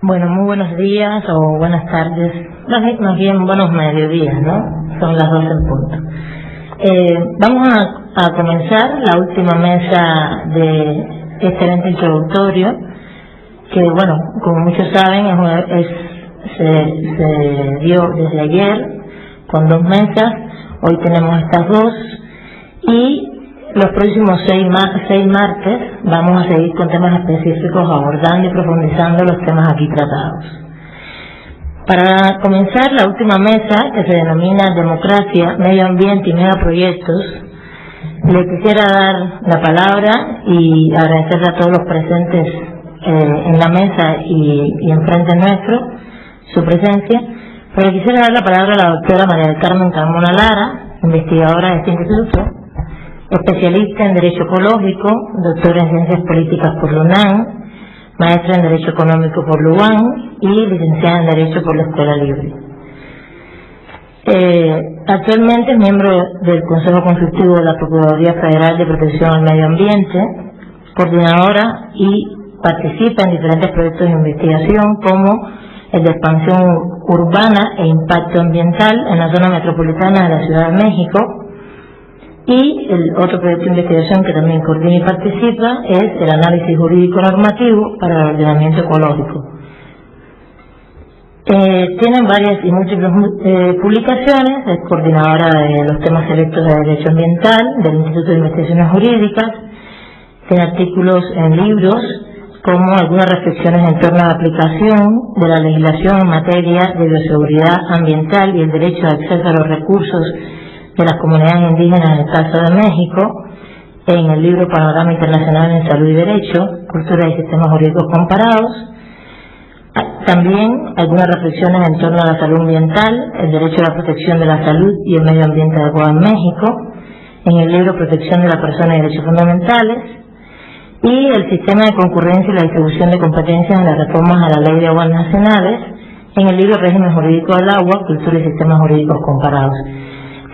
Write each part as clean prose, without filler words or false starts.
Bueno, muy buenos días o buenas tardes, más bien buenos mediodías, ¿no? Son las 12 en punto. Vamos a comenzar la última mesa de este evento introductorio, que bueno, como muchos saben, se dio desde ayer con 2 mesas. Hoy tenemos estas 2 y los próximos 6 martes vamos a seguir con temas específicos, abordando y profundizando los temas aquí tratados. Para comenzar la última mesa, que se denomina Democracia, Medio Ambiente y Megaproyectos, le quisiera dar la palabra y agradecerle a todos los presentes en la mesa y enfrente nuestro su presencia, pero quisiera dar la palabra a la doctora María del Carmen Carmona Lara, investigadora de este instituto, especialista en Derecho Ecológico, doctora en Ciencias Políticas por la UNAM, maestra en Derecho Económico por la UAM y licenciada en Derecho por la Escuela Libre. Actualmente es miembro del Consejo Consultivo de la Procuraduría Federal de Protección al Medio Ambiente, coordinadora y participa en diferentes proyectos de investigación como el de expansión urbana e impacto ambiental en la zona metropolitana de la Ciudad de México. Y el otro proyecto de investigación que también coordina y participa es el análisis jurídico normativo para el ordenamiento ecológico. Tienen varias y múltiples publicaciones, es coordinadora de los temas selectos de Derecho Ambiental del Instituto de Investigaciones Jurídicas, tiene artículos en libros como algunas reflexiones en torno a la aplicación de la legislación en materia de bioseguridad ambiental y el derecho de acceso a los recursos de las comunidades indígenas en el caso de México, en el libro Panorama Internacional en Salud y Derecho, Cultura y Sistemas Jurídicos Comparados. También algunas reflexiones en torno a la salud ambiental, el derecho a la protección de la salud y el medio ambiente adecuado en México, en el libro Protección de la Persona y Derechos Fundamentales, y el sistema de concurrencia y la distribución de competencias en las reformas a la Ley de Aguas Nacionales, en el libro Régimen Jurídico del Agua, Cultura y Sistemas Jurídicos Comparados.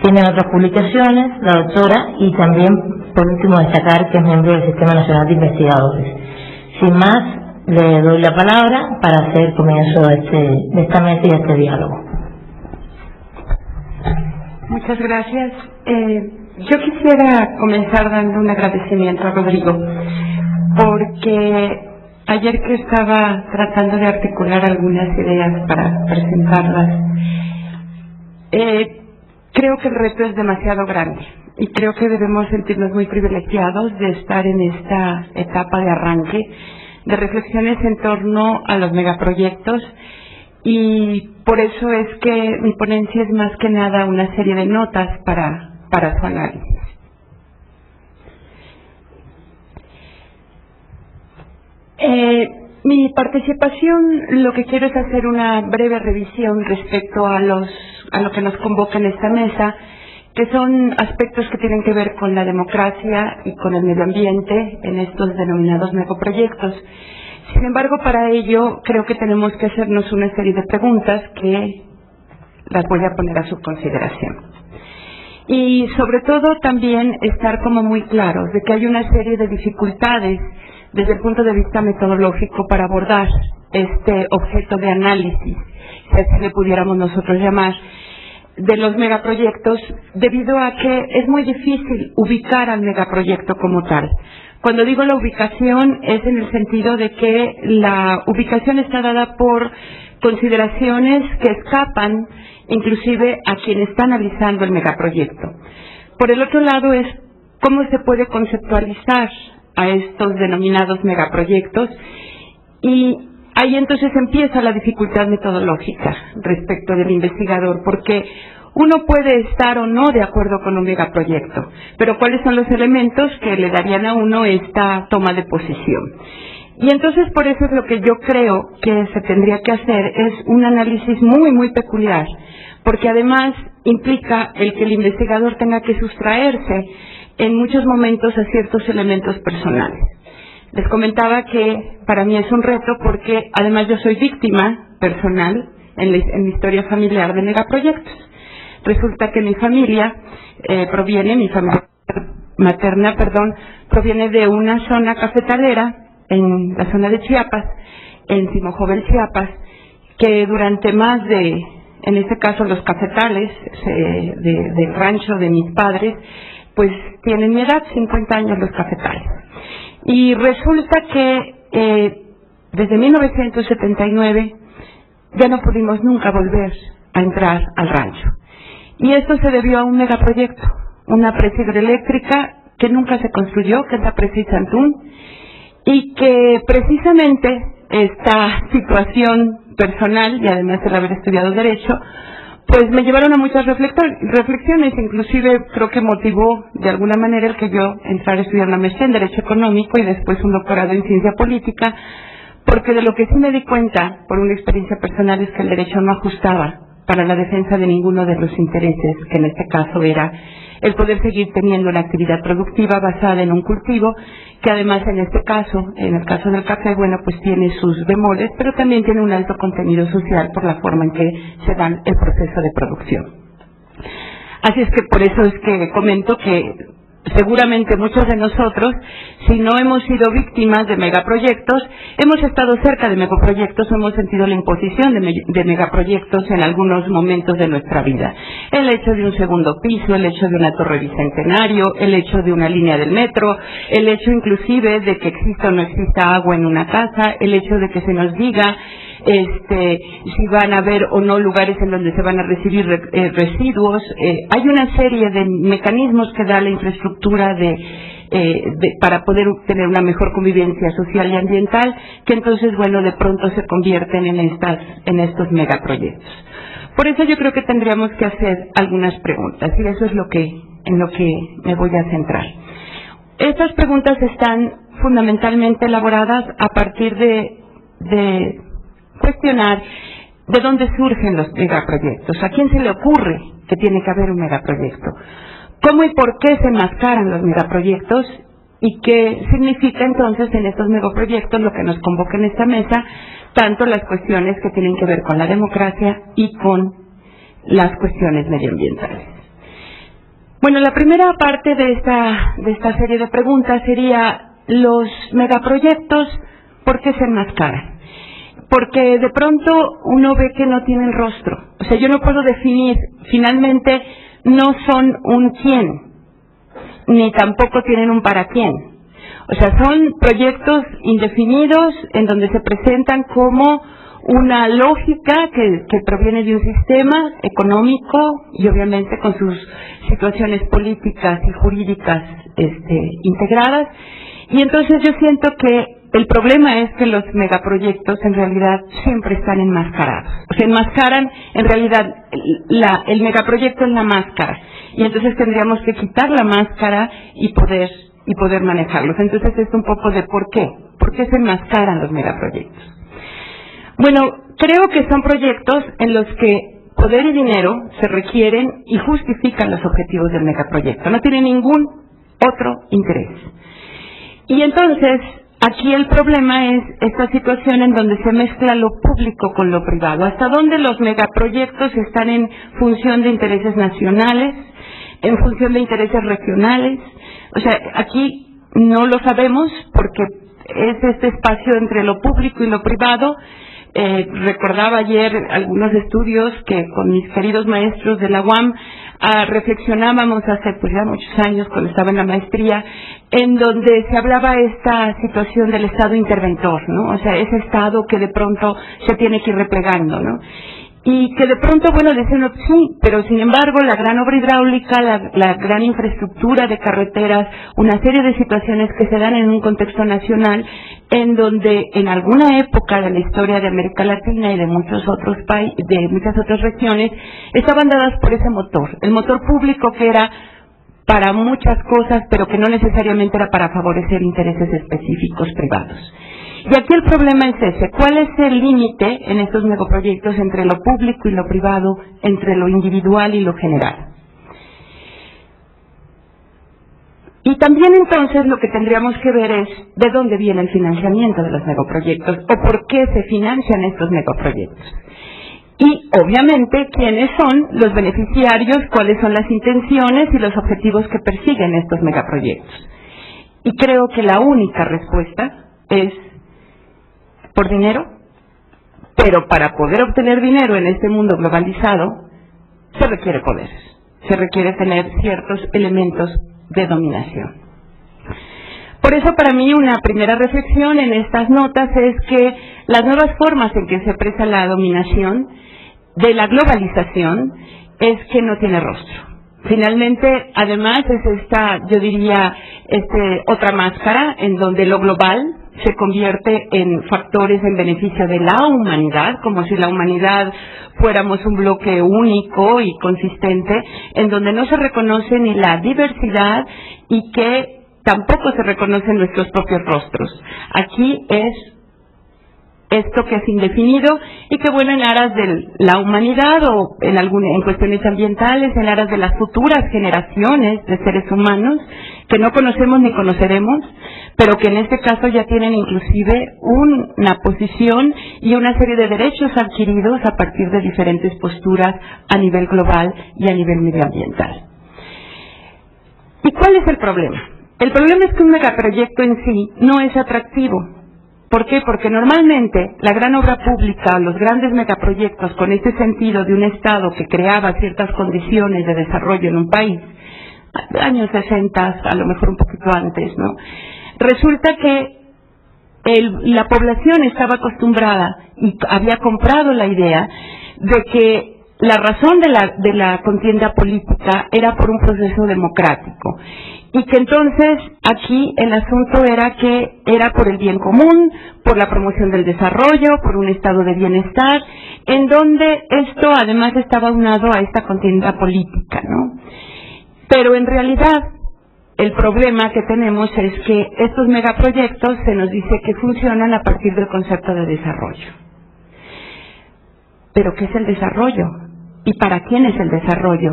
Tiene otras publicaciones, la doctora, y también, por último, destacar que es miembro del Sistema Nacional de Investigadores. Sin más, le doy la palabra para hacer comienzo de esta mesa y de este diálogo. Muchas gracias. Yo quisiera comenzar dando un agradecimiento a Rodrigo, porque ayer que estaba tratando de articular algunas ideas para presentarlas, creo que el reto es demasiado grande y creo que debemos sentirnos muy privilegiados de estar en esta etapa de arranque de reflexiones en torno a los megaproyectos, y por eso es que mi ponencia es más que nada una serie de notas para su análisis. Mi participación, lo que quiero es hacer una breve revisión respecto a lo que nos convoca en esta mesa, que son aspectos que tienen que ver con la democracia y con el medio ambiente en estos denominados megaproyectos. Sin embargo, para ello creo que tenemos que hacernos una serie de preguntas que las voy a poner a su consideración. Y sobre todo también estar como muy claros de que hay una serie de dificultades desde el punto de vista metodológico para abordar este objeto de análisis, si así le pudiéramos nosotros llamar, de los megaproyectos, debido a que es muy difícil ubicar al megaproyecto como tal. Cuando digo la ubicación es en el sentido de que la ubicación está dada por consideraciones que escapan inclusive a quien está analizando el megaproyecto. Por el otro lado es cómo se puede conceptualizar a estos denominados megaproyectos, y ahí entonces empieza la dificultad metodológica respecto del investigador, porque uno puede estar o no de acuerdo con un megaproyecto, pero ¿cuáles son los elementos que le darían a uno esta toma de posición? Y entonces por eso es lo que yo creo que se tendría que hacer, es un análisis muy, muy peculiar, porque además implica el que el investigador tenga que sustraerse en muchos momentos a ciertos elementos personales. Les comentaba que para mí es un reto porque además yo soy víctima personal en mi historia familiar de megaproyectos. Resulta que mi familia materna proviene de una zona cafetalera en la zona de Chiapas, en Simojovel, Chiapas, que durante más de, en este caso los cafetales del rancho de mis padres, pues tienen mi edad, 50 años los cafetales. Y resulta que desde 1979 ya no pudimos nunca volver a entrar al rancho. Y esto se debió a un megaproyecto, una presa hidroeléctrica que nunca se construyó, que es la presa Itzantún, y que precisamente esta situación personal, y además de haber estudiado Derecho, pues me llevaron a muchas reflexiones, inclusive creo que motivó de alguna manera el que yo entrara a estudiar una maestría en Derecho Económico y después un doctorado en Ciencia Política, porque de lo que sí me di cuenta, por una experiencia personal, es que el derecho no ajustaba para la defensa de ninguno de los intereses, que en este caso era el poder seguir teniendo una actividad productiva basada en un cultivo, que además en este caso, en el caso del café, bueno, pues tiene sus bemoles, pero también tiene un alto contenido social por la forma en que se dan el proceso de producción. Así es que por eso es que comento que seguramente muchos de nosotros, si no hemos sido víctimas de megaproyectos, hemos estado cerca de megaproyectos, hemos sentido la imposición de megaproyectos en algunos momentos de nuestra vida. El hecho de un segundo piso, el hecho de una torre bicentenario, el hecho de una línea del metro, el hecho inclusive de que exista o no exista agua en una casa, el hecho de que se nos diga si van a haber o no lugares en donde se van a recibir residuos. Hay una serie de mecanismos que da la infraestructura para poder tener una mejor convivencia social y ambiental, que entonces, bueno, de pronto se convierten en estos megaproyectos. Por eso yo creo que tendríamos que hacer algunas preguntas, y eso es en lo que me voy a centrar. Estas preguntas están fundamentalmente elaboradas a partir de cuestionar de dónde surgen los megaproyectos, a quién se le ocurre que tiene que haber un megaproyecto, cómo y por qué se enmascaran los megaproyectos y qué significa entonces en estos megaproyectos lo que nos convoca en esta mesa, tanto las cuestiones que tienen que ver con la democracia y con las cuestiones medioambientales. Bueno, la primera parte de esta serie de preguntas sería los megaproyectos, ¿por qué se enmascaran? Porque de pronto uno ve que no tienen rostro. O sea, yo no puedo definir, finalmente no son un quién, ni tampoco tienen un para quién. O sea, son proyectos indefinidos en donde se presentan como una lógica que proviene de un sistema económico y obviamente con sus situaciones políticas y jurídicas integradas. Y entonces yo siento que el problema es que los megaproyectos en realidad siempre están enmascarados. O sea, enmascaran en realidad el megaproyecto en la máscara. Y entonces tendríamos que quitar la máscara y poder manejarlos. Entonces es un poco de por qué. ¿Por qué se enmascaran los megaproyectos? Bueno, creo que son proyectos en los que poder y dinero se requieren y justifican los objetivos del megaproyecto. No tienen ningún otro interés. Y entonces, aquí el problema es esta situación en donde se mezcla lo público con lo privado. ¿Hasta dónde los megaproyectos están en función de intereses nacionales, en función de intereses regionales? O sea, aquí no lo sabemos porque es este espacio entre lo público y lo privado. Recordaba ayer algunos estudios que con mis queridos maestros de la UAM reflexionábamos hace pues ya muchos años cuando estaba en la maestría, en donde se hablaba esta situación del Estado interventor, ¿no? O sea, ese Estado que de pronto se tiene que ir replegando, ¿no? Y que de pronto, bueno, dicen, sí, pero sin embargo la gran obra hidráulica, la gran infraestructura de carreteras, una serie de situaciones que se dan en un contexto nacional, en donde en alguna época de la historia de América Latina y de muchos otros países, de muchas otras regiones, estaban dadas por ese motor, el motor público que era para muchas cosas, pero que no necesariamente era para favorecer intereses específicos privados. Y aquí el problema es ese, ¿cuál es el límite en estos megaproyectos entre lo público y lo privado, entre lo individual y lo general? Y también entonces lo que tendríamos que ver es de dónde viene el financiamiento de los megaproyectos o por qué se financian estos megaproyectos. Y obviamente quiénes son los beneficiarios, cuáles son las intenciones y los objetivos que persiguen estos megaproyectos. Y creo que la única respuesta es por dinero, pero para poder obtener dinero en este mundo globalizado se requiere poder, se requiere tener ciertos elementos de dominación. Por eso para mí una primera reflexión en estas notas es que las nuevas formas en que se expresa la dominación de la globalización es que no tiene rostro. Finalmente, además, es esta, yo diría, otra máscara en donde lo global se convierte en factores en beneficio de la humanidad, como si la humanidad fuéramos un bloque único y consistente, en donde no se reconoce ni la diversidad y que tampoco se reconocen nuestros propios rostros. Aquí es esto que es indefinido y que, bueno, en aras de la humanidad o en cuestiones ambientales, en aras de las futuras generaciones de seres humanos que no conocemos ni conoceremos, pero que en este caso ya tienen inclusive una posición y una serie de derechos adquiridos a partir de diferentes posturas a nivel global y a nivel medioambiental. ¿Y cuál es el problema? El problema es que un megaproyecto en sí no es atractivo. ¿Por qué? Porque normalmente la gran obra pública, los grandes megaproyectos con este sentido de un Estado que creaba ciertas condiciones de desarrollo en un país, años 60, a lo mejor un poquito antes, ¿no? Resulta que la población estaba acostumbrada y había comprado la idea de que la razón de la contienda política era por un proceso democrático y que entonces aquí el asunto era que era por el bien común, por la promoción del desarrollo, por un estado de bienestar, en donde esto además estaba aunado a esta contienda política, ¿no? Pero en realidad el problema que tenemos es que estos megaproyectos se nos dice que funcionan a partir del concepto de desarrollo. ¿Pero qué es el desarrollo? ¿Y para quién es el desarrollo?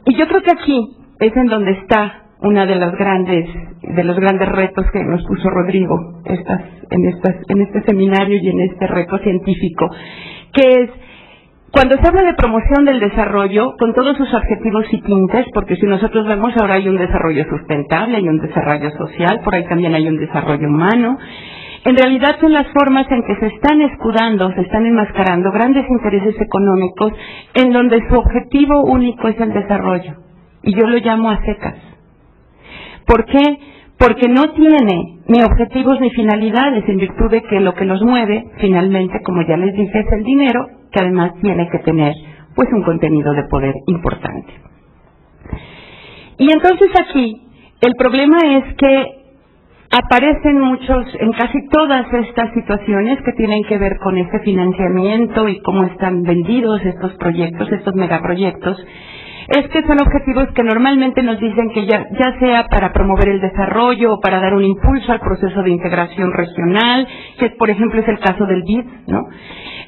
Y yo creo que aquí es en donde está una de los grandes retos que nos puso Rodrigo en este seminario y en este reto científico, que es cuando se habla de promoción del desarrollo, con todos sus adjetivos y tintes, porque si nosotros vemos ahora hay un desarrollo sustentable, hay un desarrollo social, por ahí también hay un desarrollo humano. En realidad son las formas en que se están escudando, se están enmascarando grandes intereses económicos en donde su objetivo único es el desarrollo. Y yo lo llamo a secas. ¿Por qué? Porque no tiene ni objetivos ni finalidades, en virtud de que lo que los mueve, finalmente, como ya les dije, es el dinero, que además tiene que tener pues un contenido de poder importante. Y entonces aquí el problema es que aparecen en casi todas estas situaciones que tienen que ver con este financiamiento y cómo están vendidos estos proyectos, estos megaproyectos, es que son objetivos que normalmente nos dicen que ya sea para promover el desarrollo o para dar un impulso al proceso de integración regional, que por ejemplo es el caso del BID, ¿no?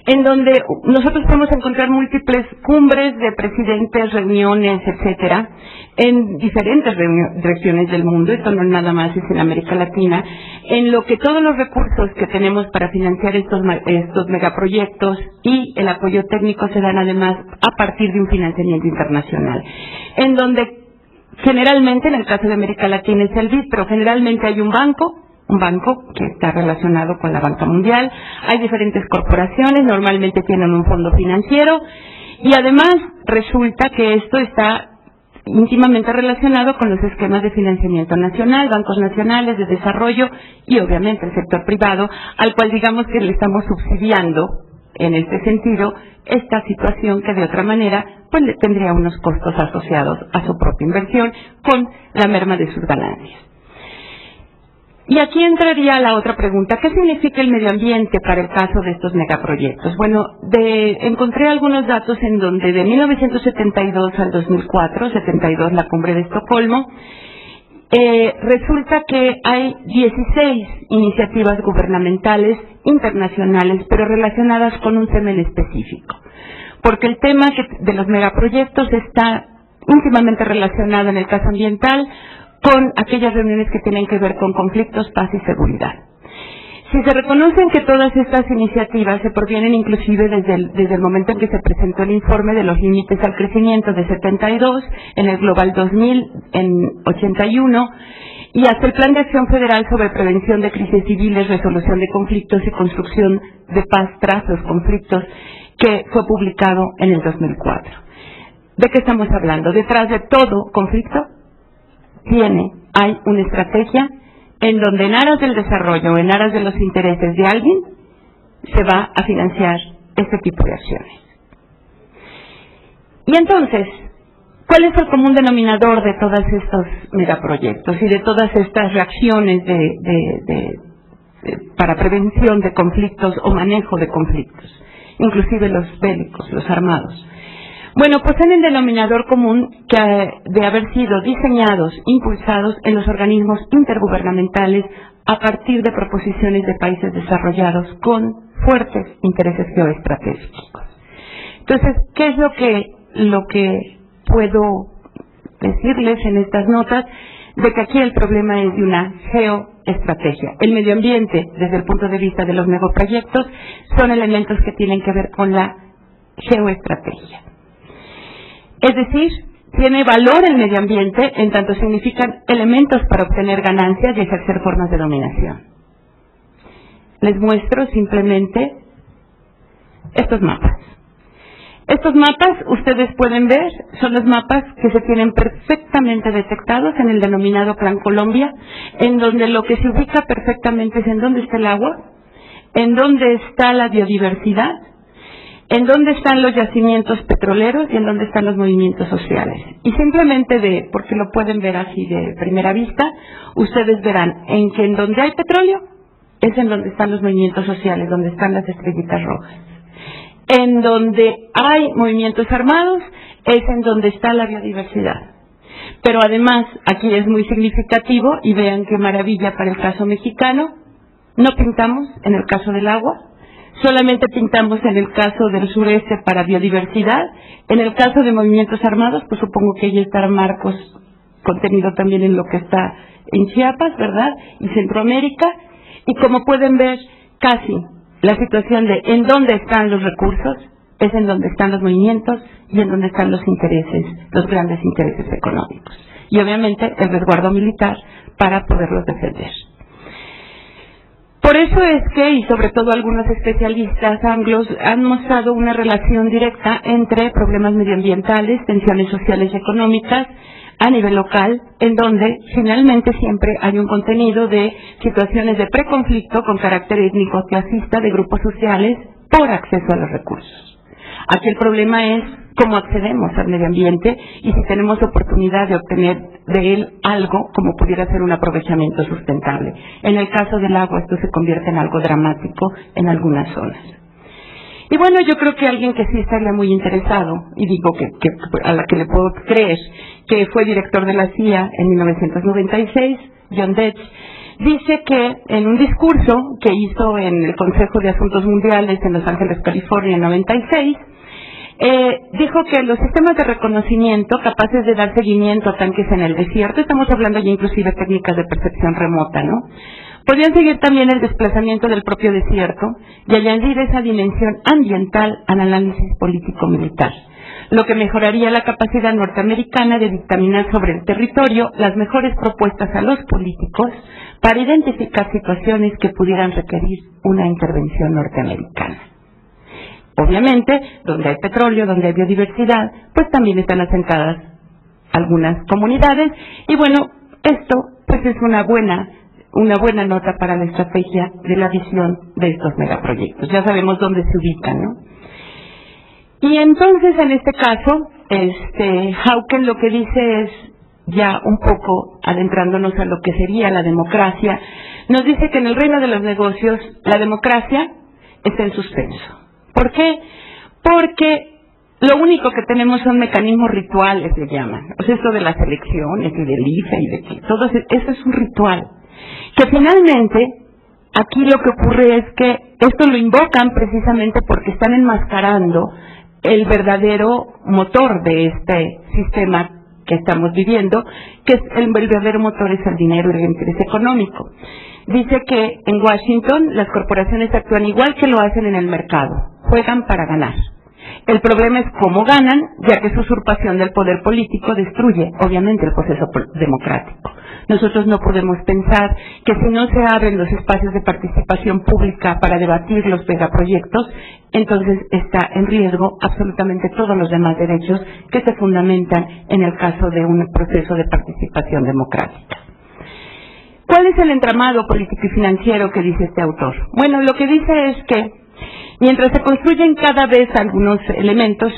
En donde nosotros podemos encontrar múltiples cumbres de presidentes, reuniones, etcétera, en diferentes regiones del mundo, esto no nada más es en América Latina, en lo que todos los recursos que tenemos para financiar estos megaproyectos y el apoyo técnico se dan además a partir de un financiamiento internacional, en donde generalmente, en el caso de América Latina es el BID, pero generalmente hay un banco que está relacionado con la banca mundial, hay diferentes corporaciones, normalmente tienen un fondo financiero y además resulta que esto está íntimamente relacionado con los esquemas de financiamiento nacional, bancos nacionales de desarrollo y obviamente el sector privado, al cual digamos que le estamos subsidiando en este sentido esta situación que de otra manera pues tendría unos costos asociados a su propia inversión con la merma de sus ganancias. Y aquí entraría la otra pregunta, ¿qué significa el medio ambiente para el caso de estos megaproyectos? Bueno, encontré algunos datos en donde de 1972 al 2004, 72 la cumbre de Estocolmo, resulta que hay 16 iniciativas gubernamentales internacionales, pero relacionadas con un tema en específico. Porque el tema de los megaproyectos está íntimamente relacionado en el caso ambiental con aquellas reuniones que tienen que ver con conflictos, paz y seguridad. Si se reconocen que todas estas iniciativas se provienen inclusive desde el momento en que se presentó el informe de los límites al crecimiento de 72, en el Global 2000 en 81, y hasta el Plan de Acción Federal sobre Prevención de Crisis Civiles, Resolución de Conflictos y Construcción de Paz tras los conflictos, que fue publicado en el 2004. ¿De qué estamos hablando? Detrás de todo conflicto hay una estrategia en donde en aras del desarrollo, en aras de los intereses de alguien, se va a financiar este tipo de acciones. Y entonces, ¿cuál es el común denominador de todos estos megaproyectos y de todas estas reacciones para prevención de conflictos o manejo de conflictos, inclusive los bélicos, los armados? Bueno, poseen el denominador común de haber sido diseñados, impulsados en los organismos intergubernamentales a partir de proposiciones de países desarrollados con fuertes intereses geoestratégicos. Entonces, ¿qué es lo que puedo decirles en estas notas? De que aquí el problema es de una geoestrategia. El medio ambiente, desde el punto de vista de los megaproyectos, son elementos que tienen que ver con la geoestrategia. Es decir, tiene valor el medio ambiente en tanto significan elementos para obtener ganancias y ejercer formas de dominación. Les muestro simplemente estos mapas. Estos mapas, ustedes pueden ver, son los mapas que se tienen perfectamente detectados en el denominado Plan Colombia, en donde lo que se ubica perfectamente es en dónde está el agua, en dónde está la biodiversidad, en dónde están los yacimientos petroleros y en dónde están los movimientos sociales. Y simplemente porque lo pueden ver así de primera vista, ustedes verán en que en donde hay petróleo es en donde están los movimientos sociales, donde están las estrellitas rojas. En donde hay movimientos armados es en donde está la biodiversidad. Pero además, aquí es muy significativo, y vean qué maravilla para el caso mexicano, no pintamos en el caso del agua, solamente pintamos en el caso del sureste para biodiversidad. En el caso de movimientos armados, pues supongo que ahí estará Marcos contenido también en lo que está en Chiapas, ¿verdad? Y Centroamérica. Y como pueden ver, casi la situación de en dónde están los recursos es en donde están los movimientos y en donde están los intereses, los grandes intereses económicos. Y obviamente el resguardo militar para poderlos defender. Por eso es que, y sobre todo algunos especialistas anglos, han mostrado una relación directa entre problemas medioambientales, tensiones sociales y económicas a nivel local, en donde finalmente siempre hay un contenido de situaciones de preconflicto con carácter étnico clasista de grupos sociales por acceso a los recursos. Aquí el problema es cómo accedemos al medio ambiente y si tenemos oportunidad de obtener de él algo como pudiera ser un aprovechamiento sustentable. En el caso del agua esto se convierte en algo dramático en algunas zonas. Y bueno, yo creo que alguien que sí estaría muy interesado, y digo que a la que le puedo creer, que fue director de la CIA en 1996, John Detch, dice que en un discurso que hizo en el Consejo de Asuntos Mundiales en Los Ángeles, California, en 96, dijo que los sistemas de reconocimiento capaces de dar seguimiento a tanques en el desierto, estamos hablando ya inclusive de técnicas de percepción remota, ¿no? Podrían seguir también el desplazamiento del propio desierto y añadir esa dimensión ambiental al análisis político-militar, lo que mejoraría la capacidad norteamericana de dictaminar sobre el territorio las mejores propuestas a los políticos para identificar situaciones que pudieran requerir una intervención norteamericana. Obviamente, donde hay petróleo, donde hay biodiversidad, pues también están asentadas algunas comunidades y bueno, esto pues es una buena nota para la estrategia de la visión de estos megaproyectos. Ya sabemos dónde se ubican, ¿no? Y entonces, en este caso, Hawken lo que dice es, ya un poco adentrándonos a lo que sería la democracia, nos dice que en el reino de los negocios la democracia está en suspenso. ¿Por qué? Porque lo único que tenemos son mecanismos rituales, se llaman. O sea, esto de las elecciones y del IFE y de que todo eso es un ritual. Que finalmente, aquí lo que ocurre es que esto lo invocan precisamente porque están enmascarando el verdadero motor de este sistema que estamos viviendo, que es el verdadero motor es el dinero y el interés económico. Dice que en Washington las corporaciones actúan igual que lo hacen en el mercado, juegan para ganar. El problema es cómo ganan, ya que su usurpación del poder político destruye, obviamente, el proceso democrático. Nosotros no podemos pensar que si no se abren los espacios de participación pública para debatir los megaproyectos, entonces está en riesgo absolutamente todos los demás derechos que se fundamentan en el caso de un proceso de participación democrática. ¿Cuál es el entramado político y financiero que dice este autor? Bueno, lo que dice es que mientras se construyen cada vez algunos elementos,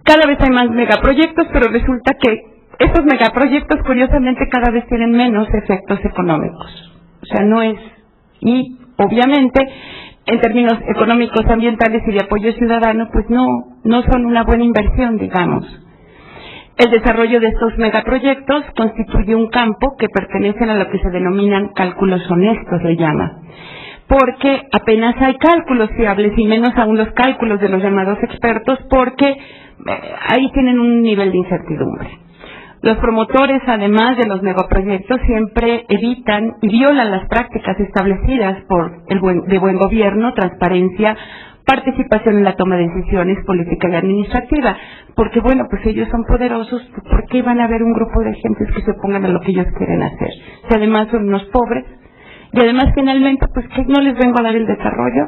cada vez hay más megaproyectos, pero resulta que estos megaproyectos, curiosamente, cada vez tienen menos efectos económicos. O sea, y obviamente, en términos económicos, ambientales y de apoyo ciudadano, pues no son una buena inversión, digamos. El desarrollo de estos megaproyectos constituye un campo que pertenecen a lo que se denominan cálculos honestos, le llama. Porque apenas hay cálculos fiables y menos aún los cálculos de los llamados expertos, porque ahí tienen un nivel de incertidumbre. Los promotores, además de los megaproyectos, siempre evitan y violan las prácticas establecidas de buen gobierno, transparencia, participación en la toma de decisiones política y administrativa, porque bueno, pues ellos son poderosos, ¿por qué van a haber un grupo de gentes que se opongan a lo que ellos quieren hacer? Si además son unos pobres, y además finalmente, pues que no les vengo a dar el desarrollo,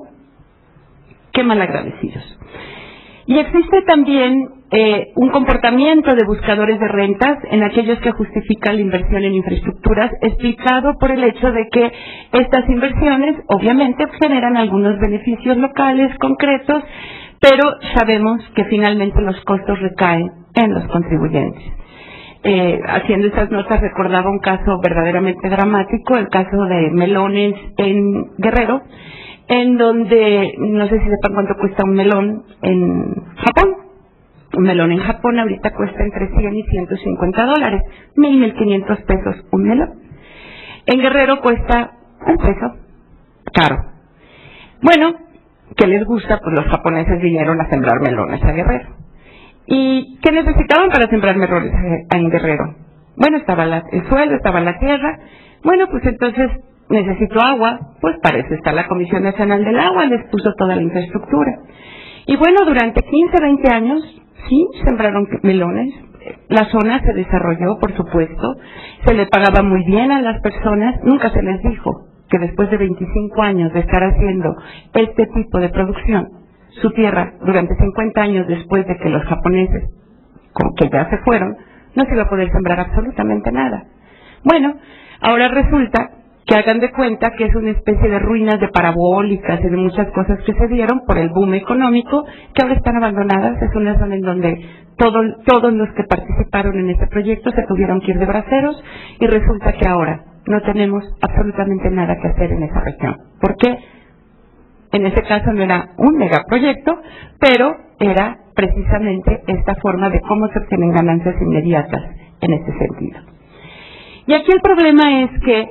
qué malagradecidos. Y existe también un comportamiento de buscadores de rentas en aquellos que justifican la inversión en infraestructuras, explicado por el hecho de que estas inversiones obviamente generan algunos beneficios locales concretos, pero sabemos que finalmente los costos recaen en los contribuyentes. Haciendo estas notas recordaba un caso verdaderamente dramático, el caso de melones en Guerrero, en donde, no sé si sepan cuánto cuesta un melón en Japón. Un melón en Japón ahorita cuesta entre 100 y 150 dólares, 1,500 pesos un melón. En Guerrero cuesta un peso, caro. Bueno, ¿qué les gusta? Pues los japoneses vinieron a sembrar melones a Guerrero. ¿Y qué necesitaban para sembrar melones en Guerrero? Bueno, estaba el suelo, estaba la tierra. Bueno, pues entonces necesito agua, pues para eso está la Comisión Nacional del Agua, les puso toda la infraestructura. Y bueno, durante 15, 20 años, sí, sembraron melones, la zona se desarrolló, por supuesto, se le pagaba muy bien a las personas, nunca se les dijo que después de 25 años de estar haciendo este tipo de producción, su tierra, durante 50 años después de que los japoneses, como que ya se fueron, no se iba a poder sembrar absolutamente nada. Bueno, ahora resulta que hagan de cuenta que es una especie de ruinas de parabólicas y de muchas cosas que se dieron por el boom económico, que ahora están abandonadas. Es una zona en donde todos los que participaron en este proyecto se tuvieron que ir de braceros, y resulta que ahora no tenemos absolutamente nada que hacer en esa región. ¿Por qué? En ese caso no era un megaproyecto, pero era precisamente esta forma de cómo se obtienen ganancias inmediatas en este sentido. Y aquí el problema es que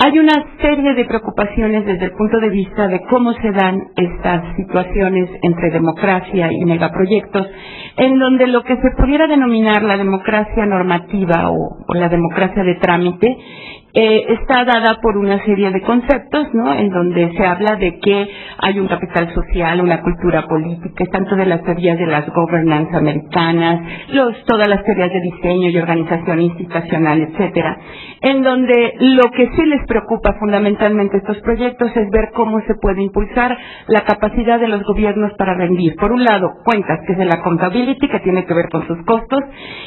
hay una serie de preocupaciones desde el punto de vista de cómo se dan estas situaciones entre democracia y megaproyectos, en donde lo que se pudiera denominar la democracia normativa o la democracia de trámite está dada por una serie de conceptos, ¿no?, en donde se habla de que hay un capital social, una cultura política, tanto de las teorías de las governance americanas, todas las teorías de diseño y organización institucional, etcétera, en donde lo que sí les preocupa fundamentalmente estos proyectos es ver cómo se puede impulsar la capacidad de los gobiernos para rendir, por un lado, cuentas, que es de la accountability, que tiene que ver con sus costos,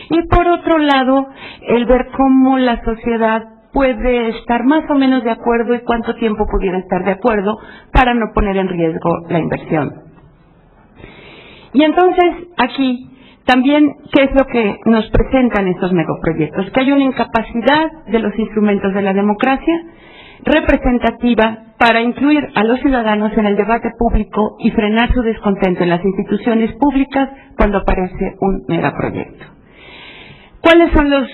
y por otro lado, el ver cómo la sociedad puede estar más o menos de acuerdo y cuánto tiempo pudiera estar de acuerdo para no poner en riesgo la inversión. Y entonces, aquí, también, ¿qué es lo que nos presentan estos megaproyectos? Que hay una incapacidad de los instrumentos de la democracia representativa para incluir a los ciudadanos en el debate público y frenar su descontento en las instituciones públicas cuando aparece un megaproyecto. ¿Cuáles son los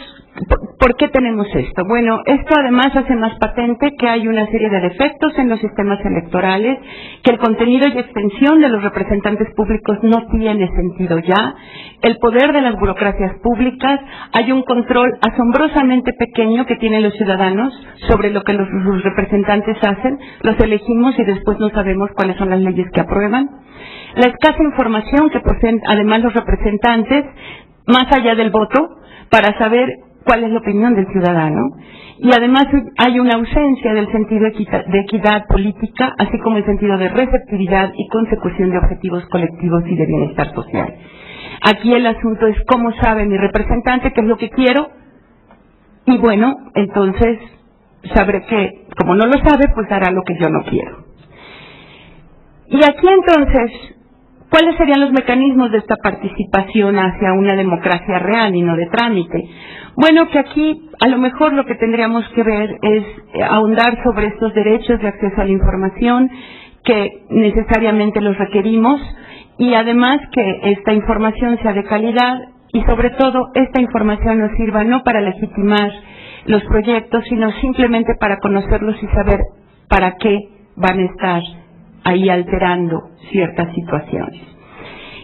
¿Por qué tenemos esto? Bueno, esto además hace más patente que hay una serie de defectos en los sistemas electorales, que el contenido y extensión de los representantes públicos no tiene sentido ya, el poder de las burocracias públicas, hay un control asombrosamente pequeño que tienen los ciudadanos sobre lo que los representantes hacen, los elegimos y después no sabemos cuáles son las leyes que aprueban, la escasa información que poseen además los representantes, más allá del voto, para saber cuál es la opinión del ciudadano, y además hay una ausencia del sentido de equidad política, así como el sentido de receptividad y consecución de objetivos colectivos y de bienestar social. Aquí el asunto es cómo sabe mi representante qué es lo que quiero, y bueno, entonces sabré que, como no lo sabe, pues hará lo que yo no quiero. Y aquí entonces, ¿cuáles serían los mecanismos de esta participación hacia una democracia real y no de trámite? Bueno, que aquí a lo mejor lo que tendríamos que ver es ahondar sobre estos derechos de acceso a la información que necesariamente los requerimos y además que esta información sea de calidad y sobre todo esta información nos sirva no para legitimar los proyectos, sino simplemente para conocerlos y saber para qué van a estar ahí alterando ciertas situaciones.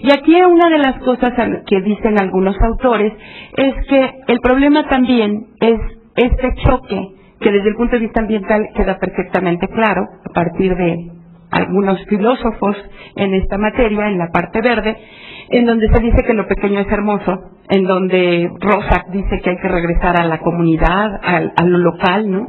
Y aquí una de las cosas que dicen algunos autores es que el problema también es este choque que desde el punto de vista ambiental queda perfectamente claro a partir de algunos filósofos en esta materia, en la parte verde, en donde se dice que lo pequeño es hermoso, en donde Rosa dice que hay que regresar a la comunidad, a lo local, ¿no?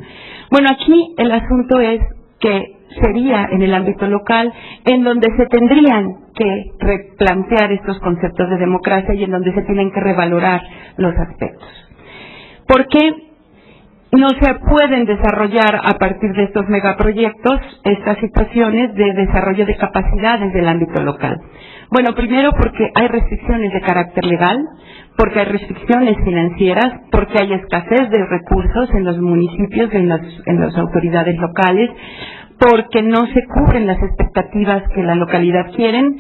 Bueno, aquí el asunto es que sería en el ámbito local en donde se tendrían que replantear estos conceptos de democracia y en donde se tienen que revalorar los aspectos. ¿Por qué no se pueden desarrollar a partir de estos megaproyectos estas situaciones de desarrollo de capacidades del ámbito local? Bueno, primero porque hay restricciones de carácter legal, porque hay restricciones financieras, porque hay escasez de recursos en los municipios, en las autoridades locales, porque no se cubren las expectativas que la localidad quieren.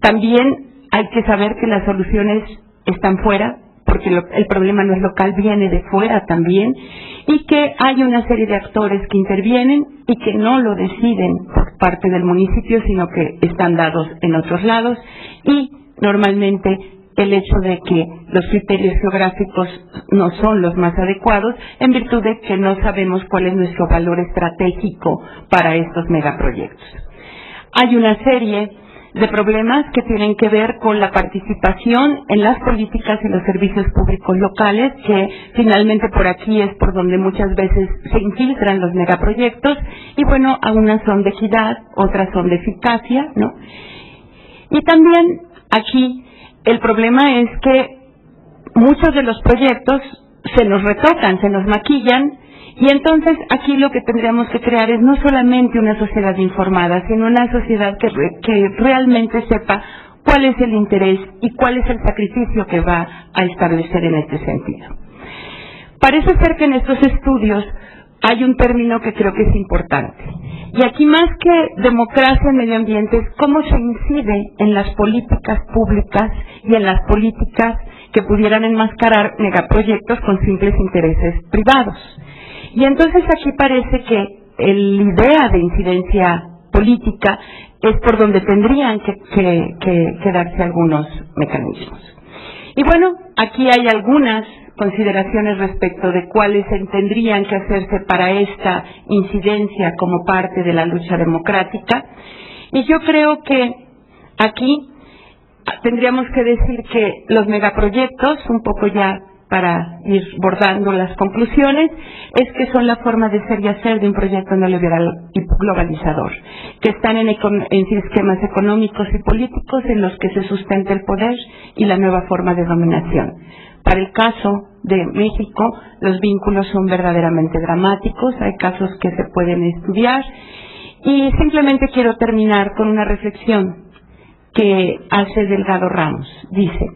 También hay que saber que las soluciones están fuera, porque el problema no es local, viene de fuera también, y que hay una serie de actores que intervienen y que no lo deciden por parte del municipio, sino que están dados en otros lados, y normalmente el hecho de que los criterios geográficos no son los más adecuados en virtud de que no sabemos cuál es nuestro valor estratégico para estos megaproyectos. Hay una serie de problemas que tienen que ver con la participación en las políticas y los servicios públicos locales, que finalmente por aquí es por donde muchas veces se infiltran los megaproyectos, y bueno, algunas son de equidad, otras son de eficacia, ¿no? Y también aquí el problema es que muchos de los proyectos se nos retocan, se nos maquillan, y entonces aquí lo que tendríamos que crear es no solamente una sociedad informada, sino una sociedad que realmente sepa cuál es el interés y cuál es el sacrificio que va a establecer en este sentido. Parece ser que en estos estudios hay un término que creo que es importante. Y aquí más que democracia en medio ambiente es cómo se incide en las políticas públicas y en las políticas que pudieran enmascarar megaproyectos con simples intereses privados. Y entonces aquí parece que la idea de incidencia política es por donde tendrían que darse algunos mecanismos. Y bueno, aquí hay algunas consideraciones respecto de cuáles tendrían que hacerse para esta incidencia como parte de la lucha democrática. Y yo creo que aquí tendríamos que decir que los megaproyectos, un poco ya para ir bordando las conclusiones, es que son la forma de ser y hacer de un proyecto neoliberal y globalizador, que están en esquemas económicos y políticos en los que se sustenta el poder y la nueva forma de dominación. Para el caso de México, los vínculos son verdaderamente dramáticos, hay casos que se pueden estudiar, y simplemente quiero terminar con una reflexión que hace Delgado Ramos. Dice: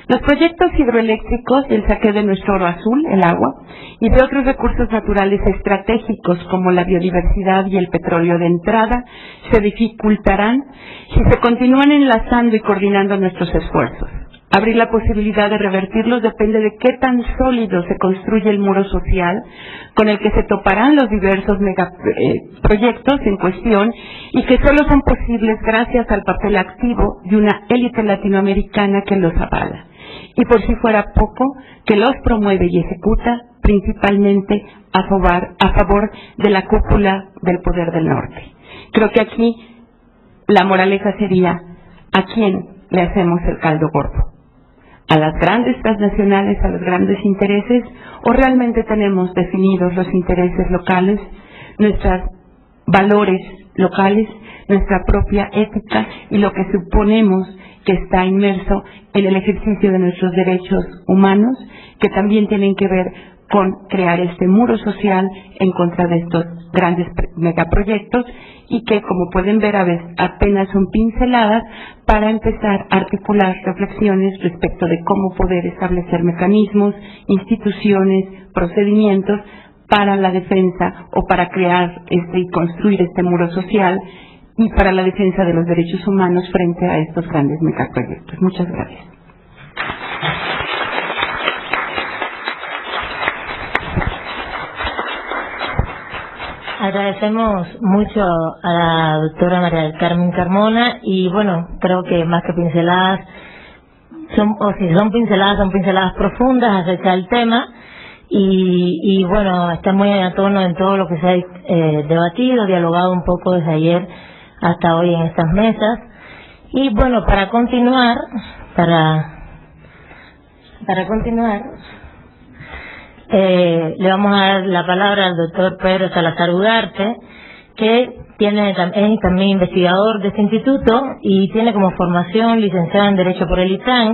los proyectos hidroeléctricos y el saqueo de nuestro oro azul, el agua, y de otros recursos naturales estratégicos como la biodiversidad y el petróleo de entrada, se dificultarán si se continúan enlazando y coordinando nuestros esfuerzos. abrir la posibilidad de revertirlos depende de qué tan sólido se construye el muro social con el que se toparán los diversos proyectos en cuestión y que solo son posibles gracias al papel activo de una élite latinoamericana que los avala. Y por si fuera poco, que los promueve y ejecuta principalmente a favor de la cúpula del poder del norte. Creo que aquí la moraleja sería: ¿a quién le hacemos el caldo gordo? ¿A las grandes transnacionales, a los grandes intereses, o realmente tenemos definidos los intereses locales, nuestros valores locales, nuestra propia ética y lo que suponemos que está inmerso en el ejercicio de nuestros derechos humanos, que también tienen que ver con crear este muro social en contra de estos grandes megaproyectos y que, como pueden ver, a veces apenas son pinceladas para empezar a articular reflexiones respecto de cómo poder establecer mecanismos, instituciones, procedimientos para la defensa o para crear y construir este muro social y para la defensa de los derechos humanos frente a estos grandes megaproyectos. Muchas gracias. Agradecemos mucho a la doctora María del Carmen Carmona y bueno, creo que más que pinceladas, si son pinceladas profundas acerca del tema y bueno, está muy a tono en todo lo que se ha debatido, dialogado un poco desde ayer hasta hoy en estas mesas. Y bueno, para continuar, le vamos a dar la palabra al doctor Pedro Salazar Ugarte, que es también investigador de este instituto y tiene como formación licenciado en Derecho por el ITAN,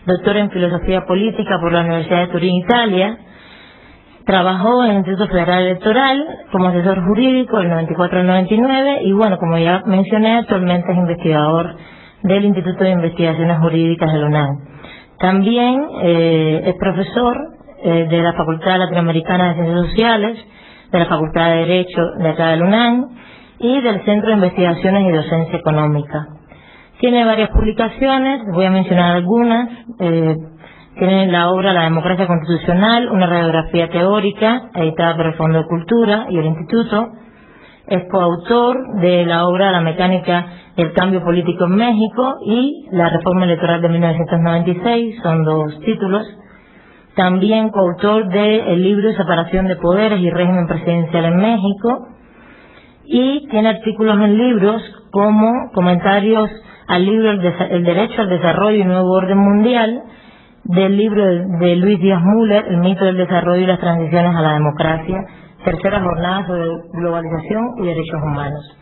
doctor en Filosofía Política por la Universidad de Turín, Italia. Trabajó en el Instituto Federal Electoral como asesor jurídico del 94 al 99 y bueno, como ya mencioné, actualmente es investigador del Instituto de Investigaciones Jurídicas de la UNAM. También es profesor de la Facultad Latinoamericana de Ciencias Sociales, de la Facultad de Derecho de acá de la UNAM y del Centro de Investigaciones y Docencia Económica. Tiene varias publicaciones, voy a mencionar algunas. Tiene la obra La Democracia Constitucional, una radiografía teórica, editada por el Fondo de Cultura y el Instituto. Es coautor de la obra La Mecánica del Cambio Político en México y La Reforma Electoral de 1996, son dos títulos. También coautor del libro Separación de Poderes y Régimen Presidencial en México. Y tiene artículos en libros como comentarios al libro El Derecho al Desarrollo y Nuevo Orden Mundial, del libro de Luis Díaz Müller, El mito del desarrollo y las transiciones a la democracia, tercera jornada sobre globalización y derechos humanos.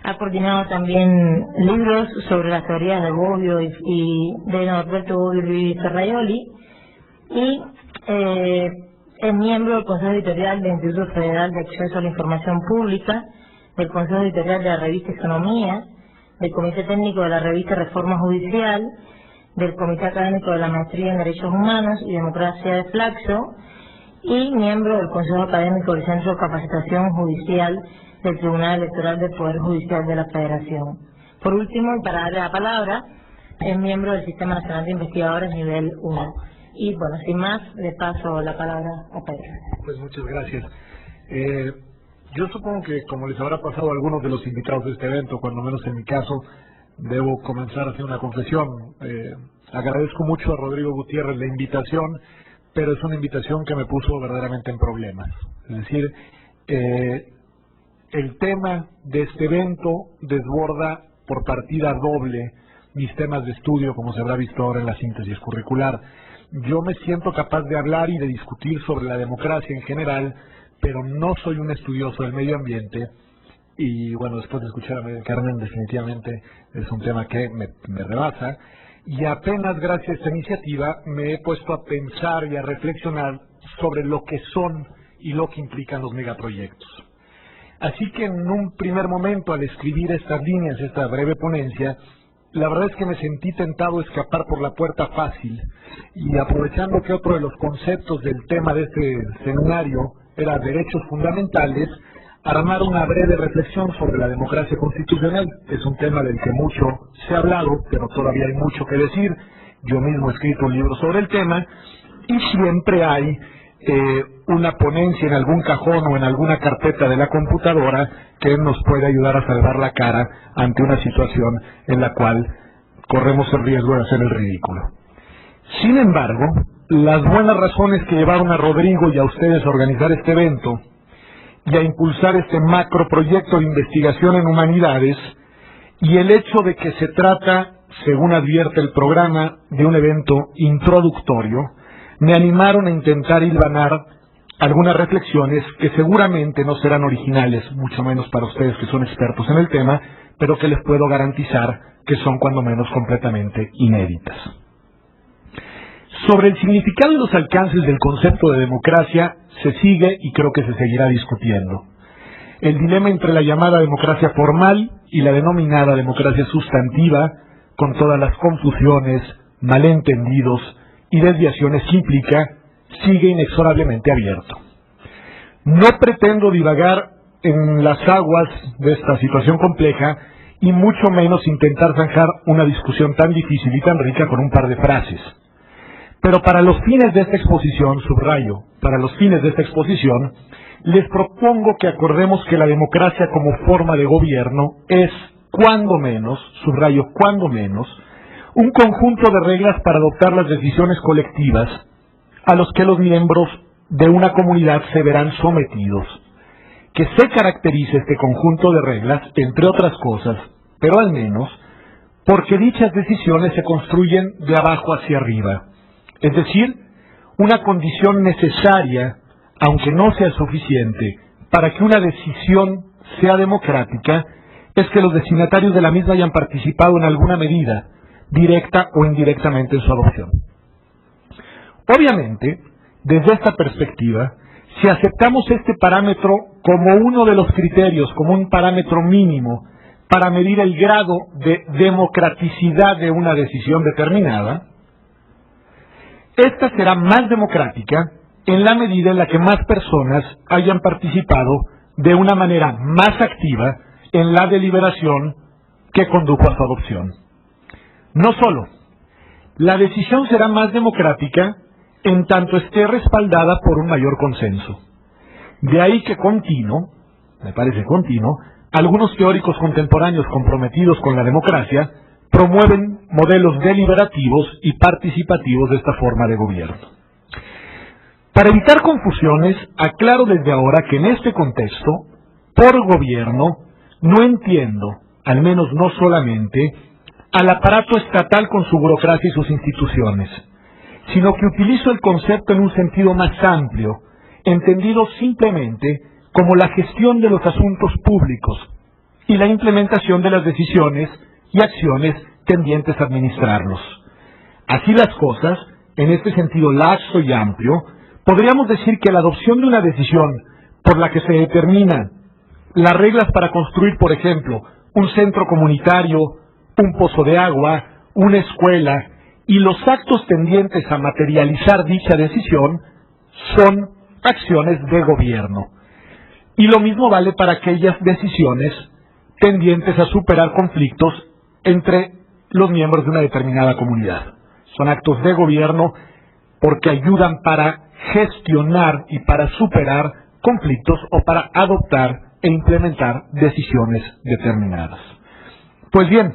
Ha coordinado también libros sobre las teorías de Bobbio y de Norberto Bobbio y Luis Ferraioli, y es miembro del Consejo Editorial del Instituto Federal de Acceso a la Información Pública, del Consejo Editorial de la revista Economía, del Comité Técnico de la revista Reforma Judicial, del Comité Académico de la Maestría en Derechos Humanos y Democracia de Flaxo, y miembro del Consejo Académico del Centro de Capacitación Judicial del Tribunal Electoral del Poder Judicial de la Federación. Por último, y para darle la palabra, es miembro del Sistema Nacional de Investigadores Nivel 1. Y bueno, sin más, le paso la palabra a Pedro. Pues muchas gracias. Yo supongo que, como les habrá pasado a algunos de los invitados de este evento, cuando menos en mi caso, debo comenzar a hacer una confesión. Agradezco mucho a Rodrigo Gutiérrez la invitación, pero es una invitación que me puso verdaderamente en problemas. Es decir, el tema de este evento desborda por partida doble mis temas de estudio, como se habrá visto ahora en la síntesis curricular. Yo me siento capaz de hablar y de discutir sobre la democracia en general, pero no soy un estudioso del medio ambiente. Y bueno, después de escuchar a María Carmen, definitivamente es un tema que me rebasa. Y apenas gracias a esta iniciativa me he puesto a pensar y a reflexionar sobre lo que son y lo que implican los megaproyectos. Así que en un primer momento, al escribir estas líneas, esta breve ponencia, la verdad es que me sentí tentado a escapar por la puerta fácil y, aprovechando que otro de los conceptos del tema de este seminario era derechos fundamentales, armar una breve reflexión sobre la democracia constitucional. Es un tema del que mucho se ha hablado, pero todavía hay mucho que decir, yo mismo he escrito un libro sobre el tema, y siempre hay una ponencia en algún cajón o en alguna carpeta de la computadora que nos puede ayudar a salvar la cara ante una situación en la cual corremos el riesgo de hacer el ridículo. Sin embargo, las buenas razones que llevaron a Rodrigo y a ustedes a organizar este evento y a impulsar este macroproyecto de investigación en humanidades, y el hecho de que se trata, según advierte el programa, de un evento introductorio, me animaron a intentar hilvanar algunas reflexiones que seguramente no serán originales, mucho menos para ustedes que son expertos en el tema, pero que les puedo garantizar que son cuando menos completamente inéditas. Sobre el significado y los alcances del concepto de democracia se sigue y creo que se seguirá discutiendo. El dilema entre la llamada democracia formal y la denominada democracia sustantiva, con todas las confusiones, malentendidos y desviaciones que implica, sigue inexorablemente abierto. No pretendo divagar en las aguas de esta situación compleja y mucho menos intentar zanjar una discusión tan difícil y tan rica con un par de frases. Pero para los fines de esta exposición, subrayo, para los fines de esta exposición, les propongo que acordemos que la democracia como forma de gobierno es, cuando menos, subrayo, cuando menos, un conjunto de reglas para adoptar las decisiones colectivas a los que los miembros de una comunidad se verán sometidos. Que se caracterice este conjunto de reglas, entre otras cosas, pero al menos, porque dichas decisiones se construyen de abajo hacia arriba. Es decir, una condición necesaria, aunque no sea suficiente, para que una decisión sea democrática, es que los destinatarios de la misma hayan participado en alguna medida, directa o indirectamente en su adopción. Obviamente, desde esta perspectiva, si aceptamos este parámetro como uno de los criterios, como un parámetro mínimo para medir el grado de democraticidad de una decisión determinada, esta será más democrática en la medida en la que más personas hayan participado de una manera más activa en la deliberación que condujo a su adopción. No solo, la decisión será más democrática en tanto esté respaldada por un mayor consenso. De ahí que me parece continuo, algunos teóricos contemporáneos comprometidos con la democracia promueven modelos deliberativos y participativos de esta forma de gobierno. Para evitar confusiones, aclaro desde ahora que en este contexto, por gobierno, no entiendo, al menos no solamente, al aparato estatal con su burocracia y sus instituciones, sino que utilizo el concepto en un sentido más amplio, entendido simplemente como la gestión de los asuntos públicos y la implementación de las decisiones y acciones tendientes a administrarlos. Así las cosas, en este sentido laxo y amplio, podríamos decir que la adopción de una decisión por la que se determinan las reglas para construir, por ejemplo, un centro comunitario, un pozo de agua, una escuela, y los actos tendientes a materializar dicha decisión son acciones de gobierno. Y lo mismo vale para aquellas decisiones tendientes a superar conflictos entre los miembros de una determinada comunidad. Son actos de gobierno porque ayudan para gestionar y para superar conflictos o para adoptar e implementar decisiones determinadas. Pues bien,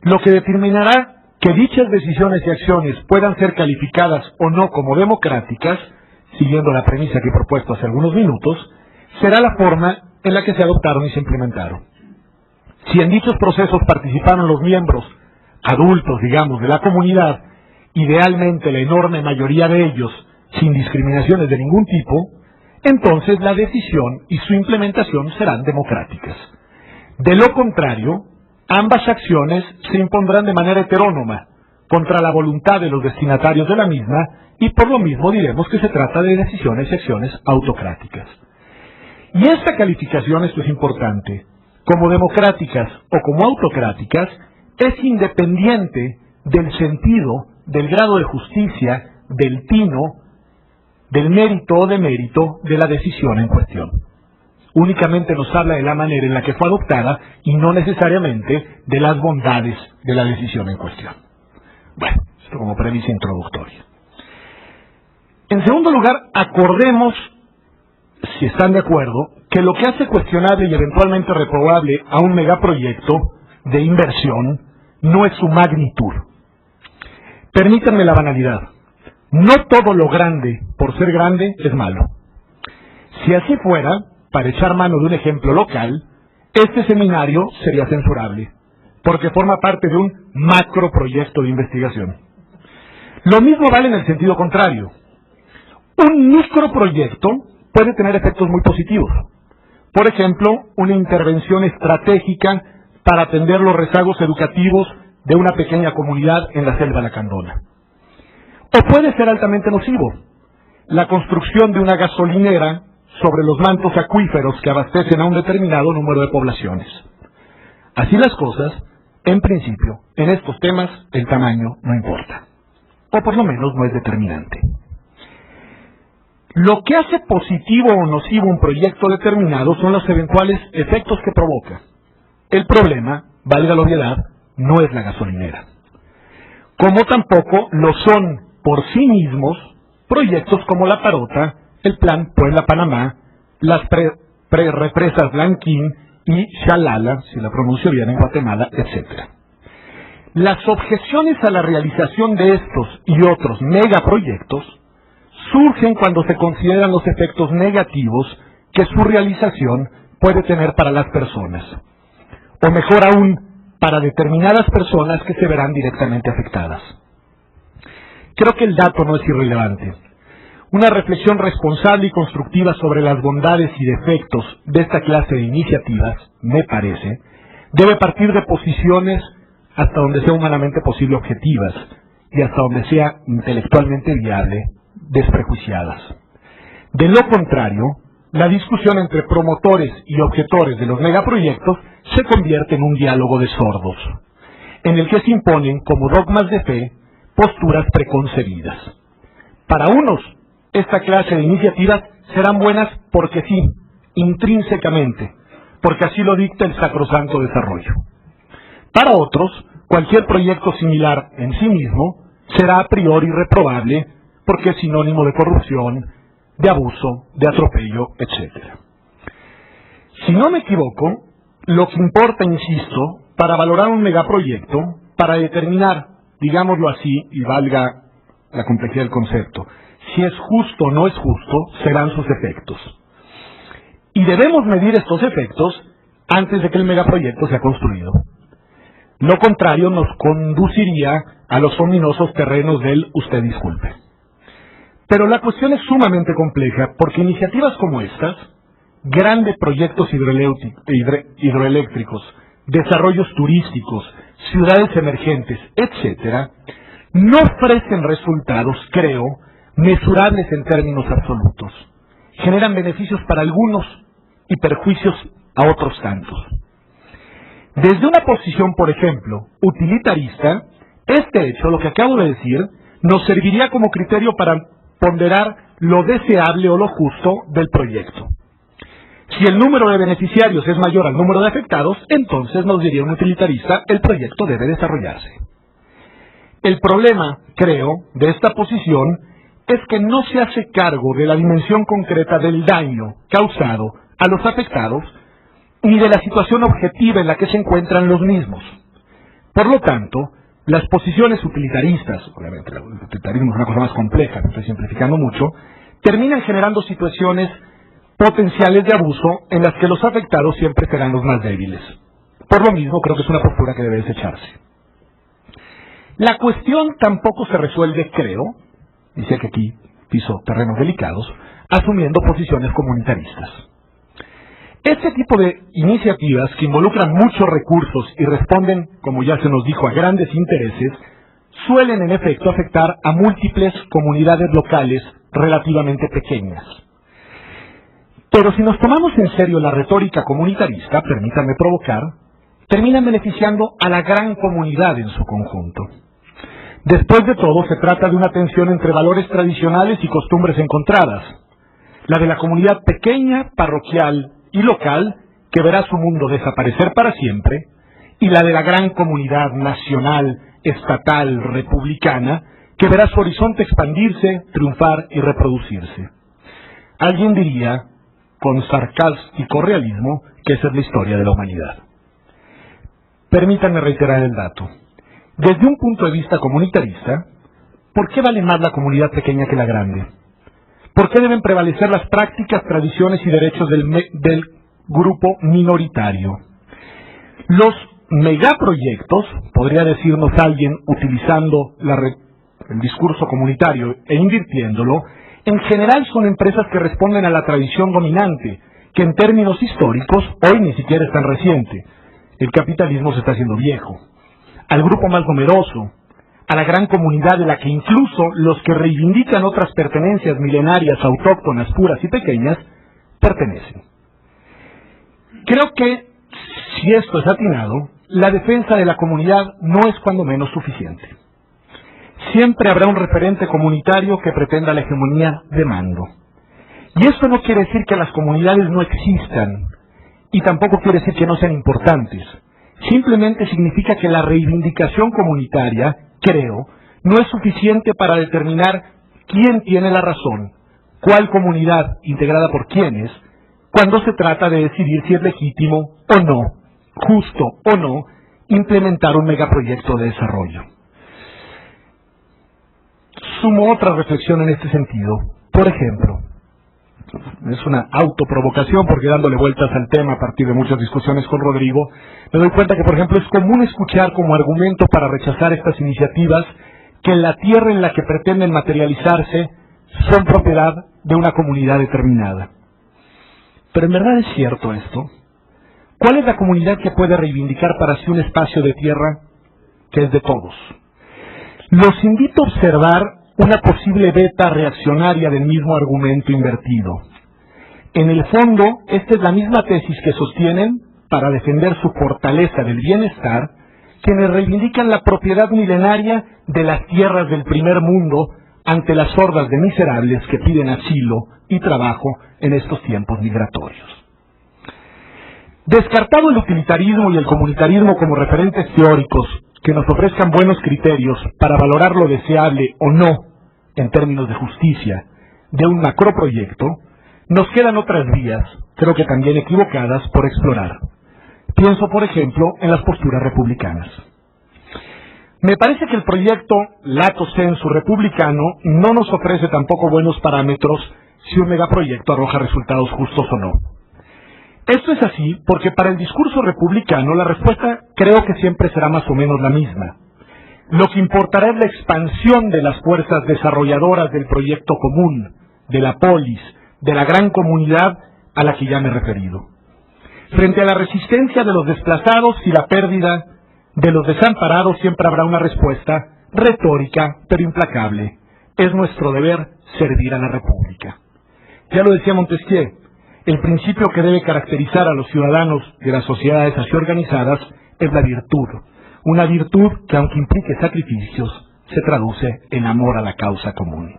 lo que determinará que dichas decisiones y acciones puedan ser calificadas o no como democráticas, siguiendo la premisa que he propuesto hace algunos minutos, será la forma en la que se adoptaron y se implementaron. Si en dichos procesos participaron los miembros adultos, digamos, de la comunidad, idealmente la enorme mayoría de ellos, sin discriminaciones de ningún tipo, entonces la decisión y su implementación serán democráticas. De lo contrario, ambas acciones se impondrán de manera heterónoma, contra la voluntad de los destinatarios de la misma, y por lo mismo diremos que se trata de decisiones y acciones autocráticas. Y esta calificación, esto es importante, como democráticas o como autocráticas, es independiente del sentido, del grado de justicia, del tino, del mérito o demérito de la decisión en cuestión. Únicamente nos habla de la manera en la que fue adoptada y no necesariamente de las bondades de la decisión en cuestión. Bueno, Esto como premisa introductoria. En segundo lugar, acordemos, si están de acuerdo, que lo que hace cuestionable y eventualmente reprobable a un megaproyecto de inversión no es su magnitud. Permítanme la banalidad. No todo lo grande, por ser grande, es malo. Si así fuera, para echar mano de un ejemplo local, este seminario sería censurable, porque forma parte de un macroproyecto de investigación. Lo mismo vale en el sentido contrario. Un microproyecto puede tener efectos muy positivos. Por ejemplo, una intervención estratégica para atender los rezagos educativos de una pequeña comunidad en la selva lacandona. O puede ser altamente nocivo. La construcción de una gasolinera sobre los mantos acuíferos que abastecen a un determinado número de poblaciones. Así las cosas, en principio, en estos temas el tamaño no importa. O por lo menos no es determinante. Lo que hace positivo o nocivo un proyecto determinado son los eventuales efectos que provoca. El problema, valga la obviedad, no es la gasolinera. Como tampoco lo son por sí mismos proyectos como La Parota, el Plan Puebla-Panamá, las represas Blanquín y Xalala, si la pronuncio bien, en Guatemala, etc. Las objeciones a la realización de estos y otros megaproyectos surgen cuando se consideran los efectos negativos que su realización puede tener para las personas, o mejor aún, para determinadas personas que se verán directamente afectadas. Creo que el dato no es irrelevante. Una reflexión responsable y constructiva sobre las bondades y defectos de esta clase de iniciativas, me parece, debe partir de posiciones hasta donde sea humanamente posible objetivas y hasta donde sea intelectualmente viable, desprejuiciadas. De lo contrario, la discusión entre promotores y objetores de los megaproyectos se convierte en un diálogo de sordos, en el que se imponen como dogmas de fe posturas preconcebidas. Para unos, esta clase de iniciativas serán buenas porque sí, intrínsecamente, porque así lo dicta el sacrosanto desarrollo. Para otros, cualquier proyecto similar en sí mismo será a priori reprobable porque es sinónimo de corrupción, de abuso, de atropello, etc. Si no me equivoco, lo que importa, insisto, para valorar un megaproyecto, para determinar, digámoslo así, y valga la complejidad del concepto, si es justo o no es justo, serán sus efectos. Y debemos medir estos efectos antes de que el megaproyecto sea construido. Lo contrario nos conduciría a los ominosos terrenos del usted disculpe. Pero la cuestión es sumamente compleja porque iniciativas como estas, grandes proyectos hidroeléctricos, desarrollos turísticos, ciudades emergentes, etc., no ofrecen resultados, creo, mesurables en términos absolutos. Generan beneficios para algunos y perjuicios a otros tantos. Desde una posición, por ejemplo, utilitarista, este hecho, lo que acabo de decir, nos serviría como criterio para ponderar lo deseable o lo justo del proyecto. Si el número de beneficiarios es mayor al número de afectados, entonces nos diría un utilitarista, el proyecto debe desarrollarse. El problema, creo, de esta posición es que no se hace cargo de la dimensión concreta del daño causado a los afectados ni de la situación objetiva en la que se encuentran los mismos. Por lo tanto, las posiciones utilitaristas, obviamente el utilitarismo es una cosa más compleja, estoy simplificando mucho, terminan generando situaciones potenciales de abuso en las que los afectados siempre serán los más débiles. Por lo mismo, creo que es una postura que debe desecharse. La cuestión tampoco se resuelve, creo, dice que aquí piso terrenos delicados, asumiendo posiciones comunitaristas. Este tipo de iniciativas que involucran muchos recursos y responden, como ya se nos dijo, a grandes intereses, suelen en efecto afectar a múltiples comunidades locales relativamente pequeñas. Pero si nos tomamos en serio la retórica comunitarista, permítanme provocar, terminan beneficiando a la gran comunidad en su conjunto. Después de todo, se trata de una tensión entre valores tradicionales y costumbres encontradas. La de la comunidad pequeña, parroquial y local, que verá su mundo desaparecer para siempre, y la de la gran comunidad nacional, estatal republicana que verá su horizonte expandirse, triunfar y reproducirse. Alguien diría, con sarcástico realismo, que esa es la historia de la humanidad. Permítanme reiterar el dato. Desde un punto de vista comunitarista, ¿por qué vale más la comunidad pequeña que la grande? ¿Por qué deben prevalecer las prácticas, tradiciones y derechos del grupo minoritario? Los megaproyectos, podría decirnos alguien utilizando el discurso comunitario e invirtiéndolo, en general son empresas que responden a la tradición dominante, que en términos históricos hoy ni siquiera es tan reciente. El capitalismo se está haciendo viejo. Al grupo más numeroso, a la gran comunidad de la que incluso los que reivindican otras pertenencias milenarias, autóctonas, puras y pequeñas, pertenecen. Creo que, si esto es atinado, la defensa de la comunidad no es cuando menos suficiente. Siempre habrá un referente comunitario que pretenda la hegemonía de mando. Y esto no quiere decir que las comunidades no existan, y tampoco quiere decir que no sean importantes. Simplemente significa que la reivindicación comunitaria, creo, no es suficiente para determinar quién tiene la razón, cuál comunidad integrada por quiénes, cuando se trata de decidir si es legítimo o no, justo o no, implementar un megaproyecto de desarrollo. Sumo otra reflexión en este sentido. Por ejemplo, es una autoprovocación porque dándole vueltas al tema a partir de muchas discusiones con Rodrigo, me doy cuenta que, por ejemplo, es común escuchar como argumento para rechazar estas iniciativas que la tierra en la que pretenden materializarse son propiedad de una comunidad determinada. Pero ¿en verdad es cierto esto? ¿Cuál es la comunidad que puede reivindicar para sí un espacio de tierra que es de todos? Los invito a observar una posible beta reaccionaria del mismo argumento invertido. En el fondo, esta es la misma tesis que sostienen, para defender su fortaleza del bienestar, quienes reivindican la propiedad milenaria de las tierras del primer mundo ante las hordas de miserables que piden asilo y trabajo en estos tiempos migratorios. Descartado el utilitarismo y el comunitarismo como referentes teóricos que nos ofrezcan buenos criterios para valorar lo deseable o no, en términos de justicia, de un macroproyecto, nos quedan otras vías, creo que también equivocadas, por explorar. Pienso, por ejemplo, en las posturas republicanas. Me parece que el proyecto lato sensu republicano no nos ofrece tampoco buenos parámetros si un megaproyecto arroja resultados justos o no. Esto es así porque para el discurso republicano la respuesta creo que siempre será más o menos la misma. Lo que importará es la expansión de las fuerzas desarrolladoras del proyecto común, de la polis, de la gran comunidad a la que ya me he referido. Frente a la resistencia de los desplazados y la pérdida de los desamparados siempre habrá una respuesta retórica pero implacable. Es nuestro deber servir a la República. Ya lo decía Montesquieu, el principio que debe caracterizar a los ciudadanos de las sociedades así organizadas es la virtud. Una virtud que, aunque implique sacrificios, se traduce en amor a la causa común.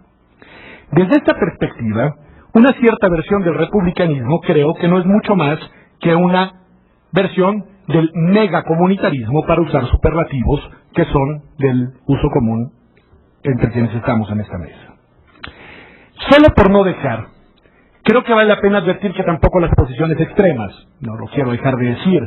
Desde esta perspectiva, una cierta versión del republicanismo creo que no es mucho más que una versión del megacomunitarismo, para usar superlativos que son del uso común entre quienes estamos en esta mesa. Solo por no dejar, creo que vale la pena advertir que tampoco las posiciones extremas, no lo quiero dejar de decir,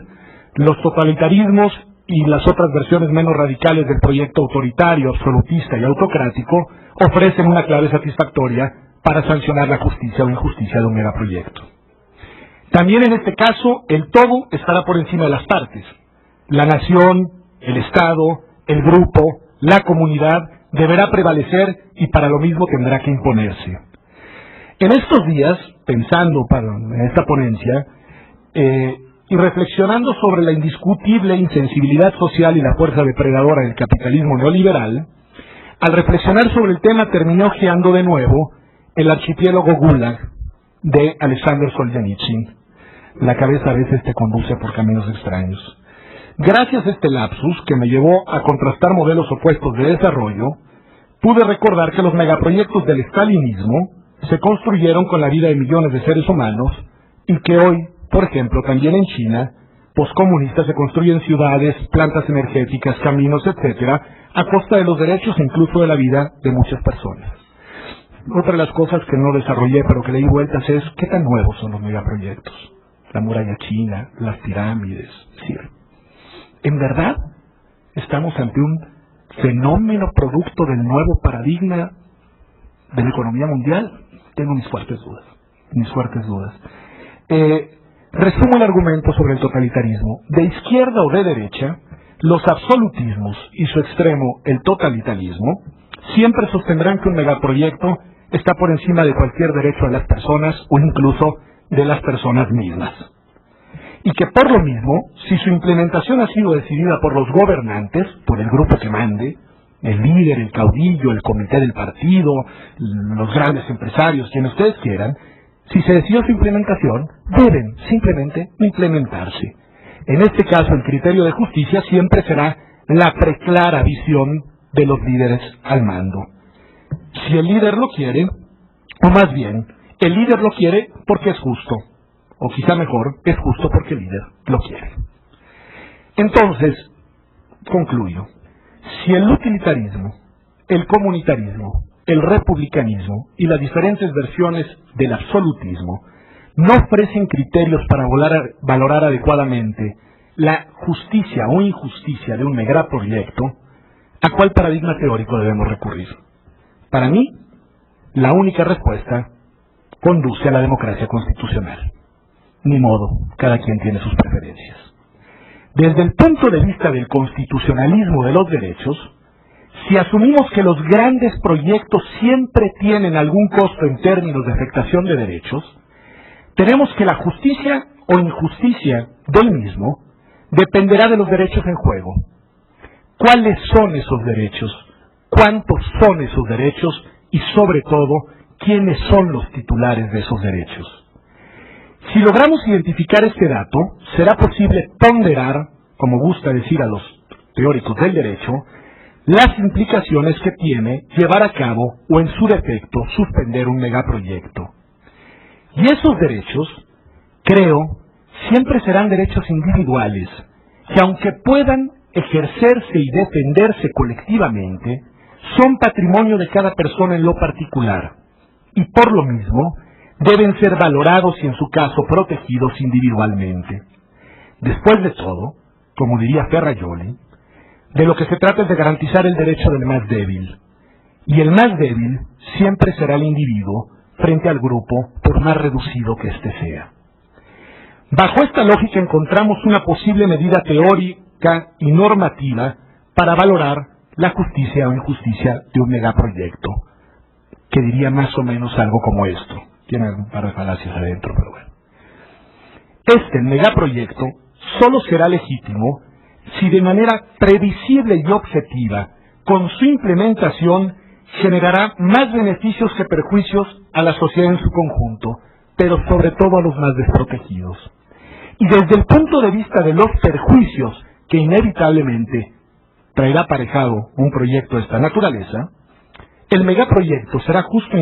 los totalitarismos y las otras versiones menos radicales del proyecto autoritario, absolutista y autocrático ofrecen una clave satisfactoria para sancionar la justicia o injusticia de un megaproyecto. También en este caso, el todo estará por encima de las partes. La nación, el Estado, el grupo, la comunidad deberá prevalecer y para lo mismo tendrá que imponerse. En estos días, pensando en esta ponencia, y reflexionando sobre la indiscutible insensibilidad social y la fuerza depredadora del capitalismo neoliberal, al reflexionar sobre el tema terminé hojeando de nuevo el archipiélago Gulag de Alexander Solzhenitsyn. La cabeza a veces te conduce por caminos extraños. Gracias a este lapsus, que me llevó a contrastar modelos opuestos de desarrollo, pude recordar que los megaproyectos del estalinismo se construyeron con la vida de millones de seres humanos y que hoy, por ejemplo, también en China, poscomunistas se construyen ciudades, plantas energéticas, caminos, etcétera, a costa de los derechos e incluso de la vida de muchas personas. Otra de las cosas que no desarrollé, pero que le di vueltas, es qué tan nuevos son los megaproyectos. La muralla china, las pirámides. Es decir, ¿en verdad estamos ante un fenómeno producto del nuevo paradigma de la economía mundial? Tengo mis fuertes dudas. Resumo el argumento sobre el totalitarismo. De izquierda o de derecha, los absolutismos y su extremo, el totalitarismo, siempre sostendrán que un megaproyecto está por encima de cualquier derecho de las personas o incluso de las personas mismas. Y que por lo mismo, si su implementación ha sido decidida por los gobernantes, por el grupo que mande, el líder, el caudillo, el comité del partido, los grandes empresarios, quien ustedes quieran, si se decidió su implementación, deben simplemente implementarse. En este caso, el criterio de justicia siempre será la preclara visión de los líderes al mando. Si el líder lo quiere, o más bien, el líder lo quiere porque es justo, o quizá mejor, es justo porque el líder lo quiere. Entonces, concluyo, si el utilitarismo, el comunitarismo, el republicanismo y las diferentes versiones del absolutismo no ofrecen criterios para valorar adecuadamente la justicia o injusticia de un megaproyecto, ¿a cuál paradigma teórico debemos recurrir? Para mí, la única respuesta conduce a la democracia constitucional. Ni modo, cada quien tiene sus preferencias. Desde el punto de vista del constitucionalismo de los derechos, si asumimos que los grandes proyectos siempre tienen algún costo en términos de afectación de derechos, tenemos que la justicia o injusticia del mismo dependerá de los derechos en juego. ¿Cuáles son esos derechos? ¿Cuántos son esos derechos? Y sobre todo, ¿quiénes son los titulares de esos derechos? Si logramos identificar este dato, será posible ponderar, como gusta decir a los teóricos del derecho, las implicaciones que tiene llevar a cabo o en su defecto suspender un megaproyecto. Y esos derechos, creo, siempre serán derechos individuales, que aunque puedan ejercerse y defenderse colectivamente, son patrimonio de cada persona en lo particular, y por lo mismo deben ser valorados y en su caso protegidos individualmente. Después de todo, como diría Ferrajoli, de lo que se trata es de garantizar el derecho del más débil, y el más débil siempre será el individuo frente al grupo, por más reducido que éste sea. Bajo esta lógica encontramos una posible medida teórica y normativa para valorar la justicia o injusticia de un megaproyecto, que diría más o menos algo como esto. Tiene un par de falacias adentro, pero bueno. Este megaproyecto solo será legítimo si de manera previsible y objetiva, con su implementación, generará más beneficios que perjuicios a la sociedad en su conjunto, pero sobre todo a los más desprotegidos. Y desde el punto de vista de los perjuicios que inevitablemente traerá aparejado un proyecto de esta naturaleza, el megaproyecto será justo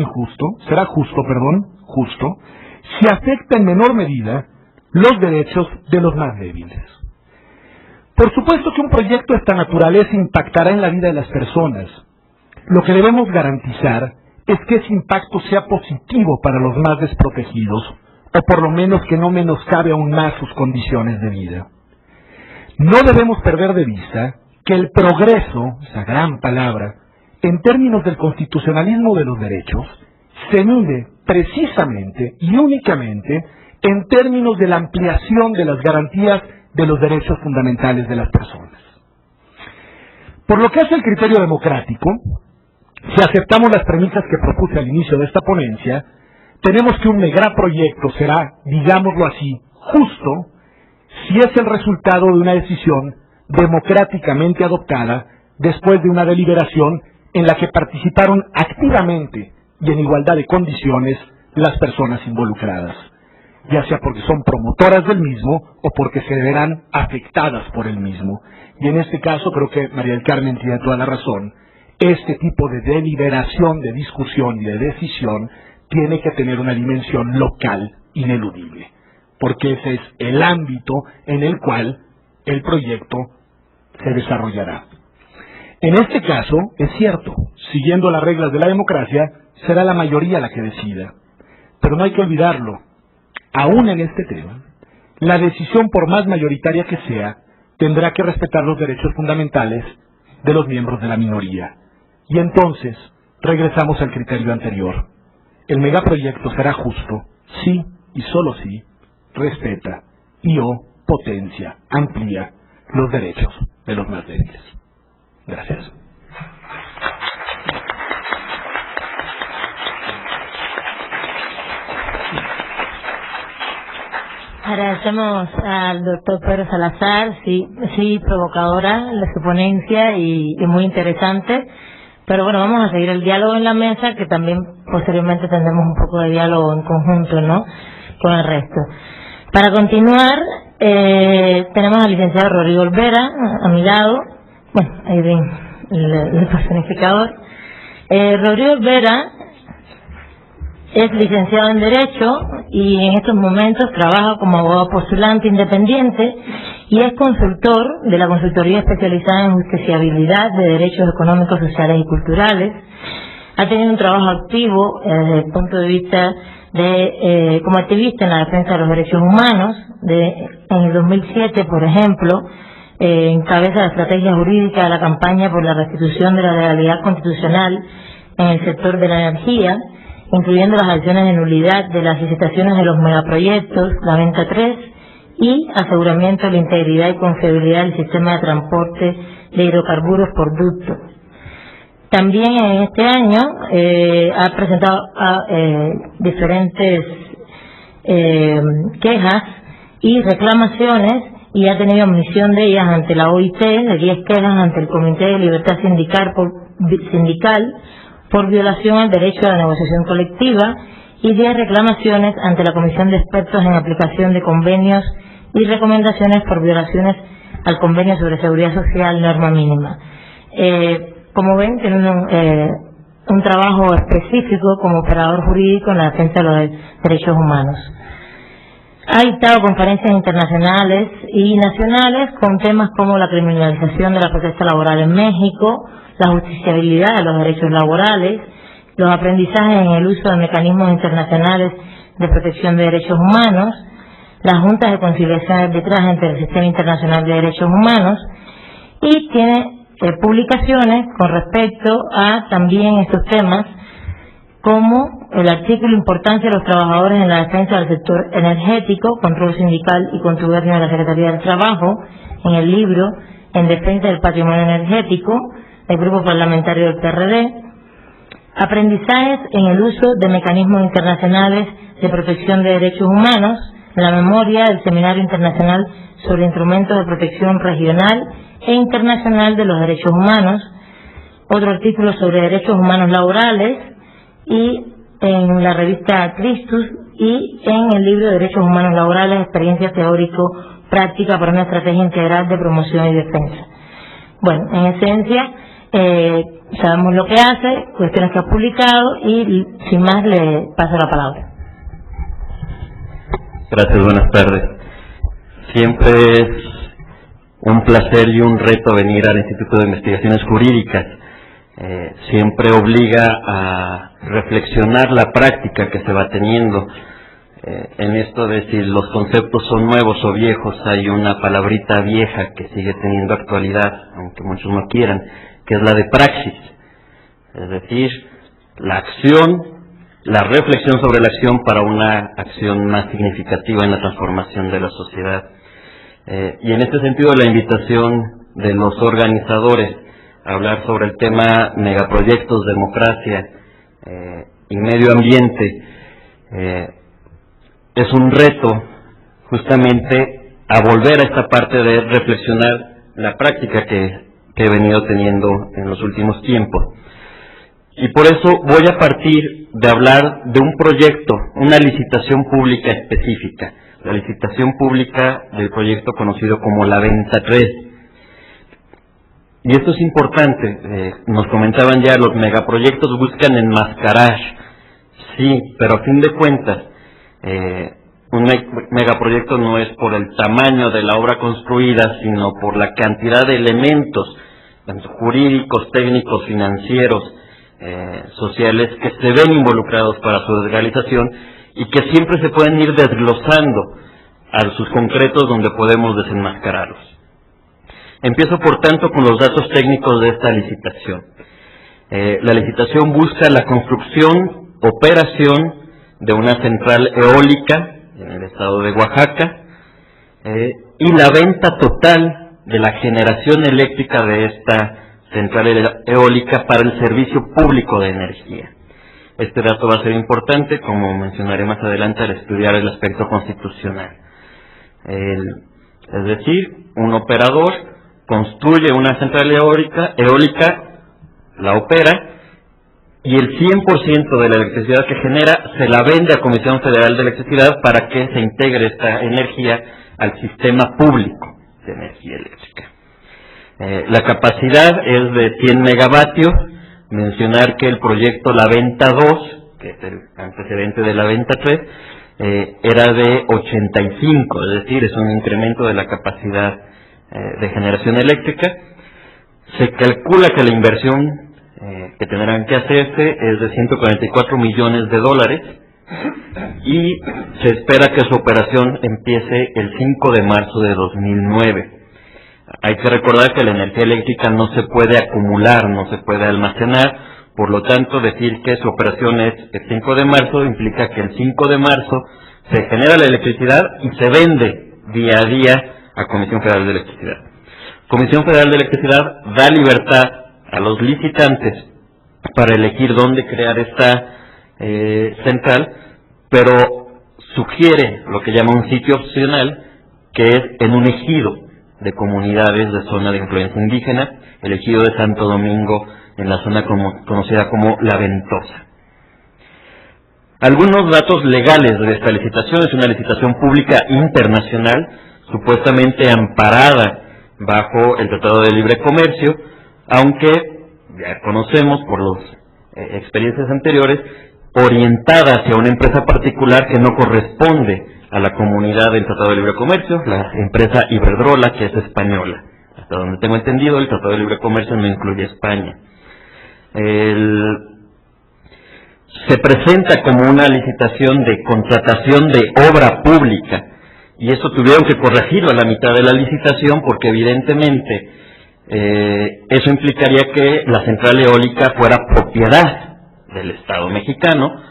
si afecta en menor medida los derechos de los más débiles. Por supuesto que un proyecto de esta naturaleza impactará en la vida de las personas. Lo que debemos garantizar es que ese impacto sea positivo para los más desprotegidos, o por lo menos que no menoscabe aún más sus condiciones de vida. No debemos perder de vista que el progreso, esa gran palabra, en términos del constitucionalismo de los derechos, se mide precisamente y únicamente en términos de la ampliación de las garantías de los derechos fundamentales de las personas. Por lo que hace al criterio democrático, si aceptamos las premisas que propuse al inicio de esta ponencia, tenemos que un megaproyecto será, digámoslo así, justo si es el resultado de una decisión democráticamente adoptada después de una deliberación en la que participaron activamente y en igualdad de condiciones las personas involucradas, ya sea porque son promotoras del mismo o porque se verán afectadas por el mismo. Y en este caso creo que María del Carmen tiene toda la razón. Este tipo de deliberación, de discusión y de decisión tiene que tener una dimensión local ineludible. porque ese es el ámbito en el cual el proyecto se desarrollará. En este caso, es cierto, siguiendo las reglas de la democracia, será la mayoría la que decida. Pero no hay que olvidarlo, aún en este tema, la decisión, por más mayoritaria que sea, tendrá que respetar los derechos fundamentales de los miembros de la minoría. Y entonces, regresamos al criterio anterior. El megaproyecto será justo, sí y solo si respeta y o potencia, amplía los derechos de los más débiles. Gracias. Agradecemos al doctor Pedro Salazar, sí provocadora su ponencia y muy interesante, pero bueno, vamos a seguir el diálogo en la mesa, que también posteriormente tendremos un poco de diálogo en conjunto, ¿no?, con el resto. Para continuar, tenemos al licenciado Rodrigo Olvera a mi lado, bueno, ahí ven el personificador. Rodrigo Olvera es licenciado en Derecho y en estos momentos trabaja como abogado postulante independiente y es consultor de la consultoría especializada en justiciabilidad de derechos económicos, sociales y culturales. Ha tenido un trabajo activo desde el punto de vista de como activista en la defensa de los derechos humanos. En el 2007, por ejemplo, encabeza la estrategia jurídica de la campaña por la restitución de la legalidad constitucional en el sector de la energía, incluyendo las acciones de nulidad de las licitaciones de los megaproyectos, la Venta 3 y aseguramiento de la integridad y confiabilidad del sistema de transporte de hidrocarburos por ducto. También en este año ha presentado diferentes quejas y reclamaciones y ha tenido admisión de ellas ante la OIT, de 10 quejas ante el Comité de Libertad Sindical por violación al derecho a la negociación colectiva y 10 reclamaciones ante la Comisión de Expertos en Aplicación de Convenios y Recomendaciones por violaciones al Convenio sobre Seguridad Social, norma mínima. Como ven, tiene un trabajo específico como operador jurídico en la defensa de los derechos humanos. Ha dictado conferencias internacionales y nacionales con temas como la criminalización de la protesta laboral en México, la justiciabilidad de los derechos laborales, los aprendizajes en el uso de mecanismos internacionales de protección de derechos humanos, las juntas de conciliación y arbitraje entre el Sistema Internacional de Derechos Humanos, y tiene publicaciones con respecto a también estos temas, como el artículo Importancia de los trabajadores en la defensa del sector energético, control sindical y contubernio de la Secretaría del Trabajo, en el libro En defensa del patrimonio energético, del Grupo Parlamentario del PRD, aprendizajes en el uso de mecanismos internacionales de protección de derechos humanos, la memoria del Seminario Internacional sobre Instrumentos de Protección Regional e Internacional de los Derechos Humanos, otro artículo sobre derechos humanos laborales, y en la revista Christus, y en el libro de Derechos Humanos Laborales, experiencia teórico-práctica para una estrategia integral de promoción y defensa. Bueno, en esencia, sabemos lo que hace, cuestiones que ha publicado, y sin más le paso la palabra. Gracias, buenas tardes. Siempre es un placer y un reto venir al Instituto de Investigaciones Jurídicas. Siempre obliga a reflexionar la práctica que se va teniendo. En esto de si los conceptos son nuevos o viejos, hay una palabrita vieja que sigue teniendo actualidad, aunque muchos no quieran, que es la de praxis. Es decir, la acción, la reflexión sobre la acción para una acción más significativa en la transformación de la sociedad. Y en este sentido, la invitación de los organizadores a hablar sobre el tema megaproyectos, democracia y medio ambiente es un reto justamente a volver a esta parte de reflexionar la práctica que he venido teniendo en los últimos tiempos. Y por eso voy a partir de hablar de un proyecto, una licitación pública específica, la licitación pública del proyecto conocido como la Venta 3. Y esto es importante, nos comentaban ya, los megaproyectos buscan enmascarar, sí, pero a fin de cuentas, un megaproyecto no es por el tamaño de la obra construida, sino por la cantidad de elementos, tanto jurídicos, técnicos, financieros, sociales, que se ven involucrados para su realización y que siempre se pueden ir desglosando a sus concretos donde podemos desenmascararlos. Empiezo, por tanto, con los datos técnicos de esta licitación. La licitación busca la construcción, operación de una central eólica en el estado de Oaxaca y la venta total de la generación eléctrica de esta central eólica para el servicio público de energía. Este dato va a ser importante, como mencionaré más adelante, al estudiar el aspecto constitucional. Es decir, un operador construye una central eólica, la opera, y el 100% de la electricidad que genera se la vende a Comisión Federal de Electricidad para que se integre esta energía al sistema público de energía eléctrica. La capacidad es de 100 megavatios. Mencionar que el proyecto La Venta 2, que es el antecedente de La Venta 3, era de 85, es decir, es un incremento de la capacidad de generación eléctrica. Se calcula que la inversión que tendrán que hacerse es de $144 millones y se espera que su operación empiece el 5 de marzo de 2009. Hay que recordar que la energía eléctrica no se puede acumular, no se puede almacenar, por lo tanto decir que su operación es el 5 de marzo implica que el 5 de marzo se genera la electricidad y se vende día a día a Comisión Federal de Electricidad. Comisión Federal de Electricidad da libertad a los licitantes para elegir dónde crear esta central, pero sugiere lo que llama un sitio opcional, que es en un ejido de comunidades de zona de influencia indígena, el ejido de Santo Domingo, en la zona conocida como La Ventosa. Algunos datos legales de esta licitación: es una licitación pública internacional, supuestamente amparada bajo el Tratado de Libre Comercio, aunque ya conocemos por las experiencias anteriores, orientada hacia una empresa particular que no corresponde a la comunidad del Tratado de Libre Comercio, la empresa Iberdrola, que es española. Hasta donde tengo entendido, el Tratado de Libre Comercio no incluye España. Se presenta como una licitación de contratación de obra pública, y eso tuvieron que corregirlo a la mitad de la licitación, porque evidentemente eso implicaría que la central eólica fuera propiedad del Estado mexicano.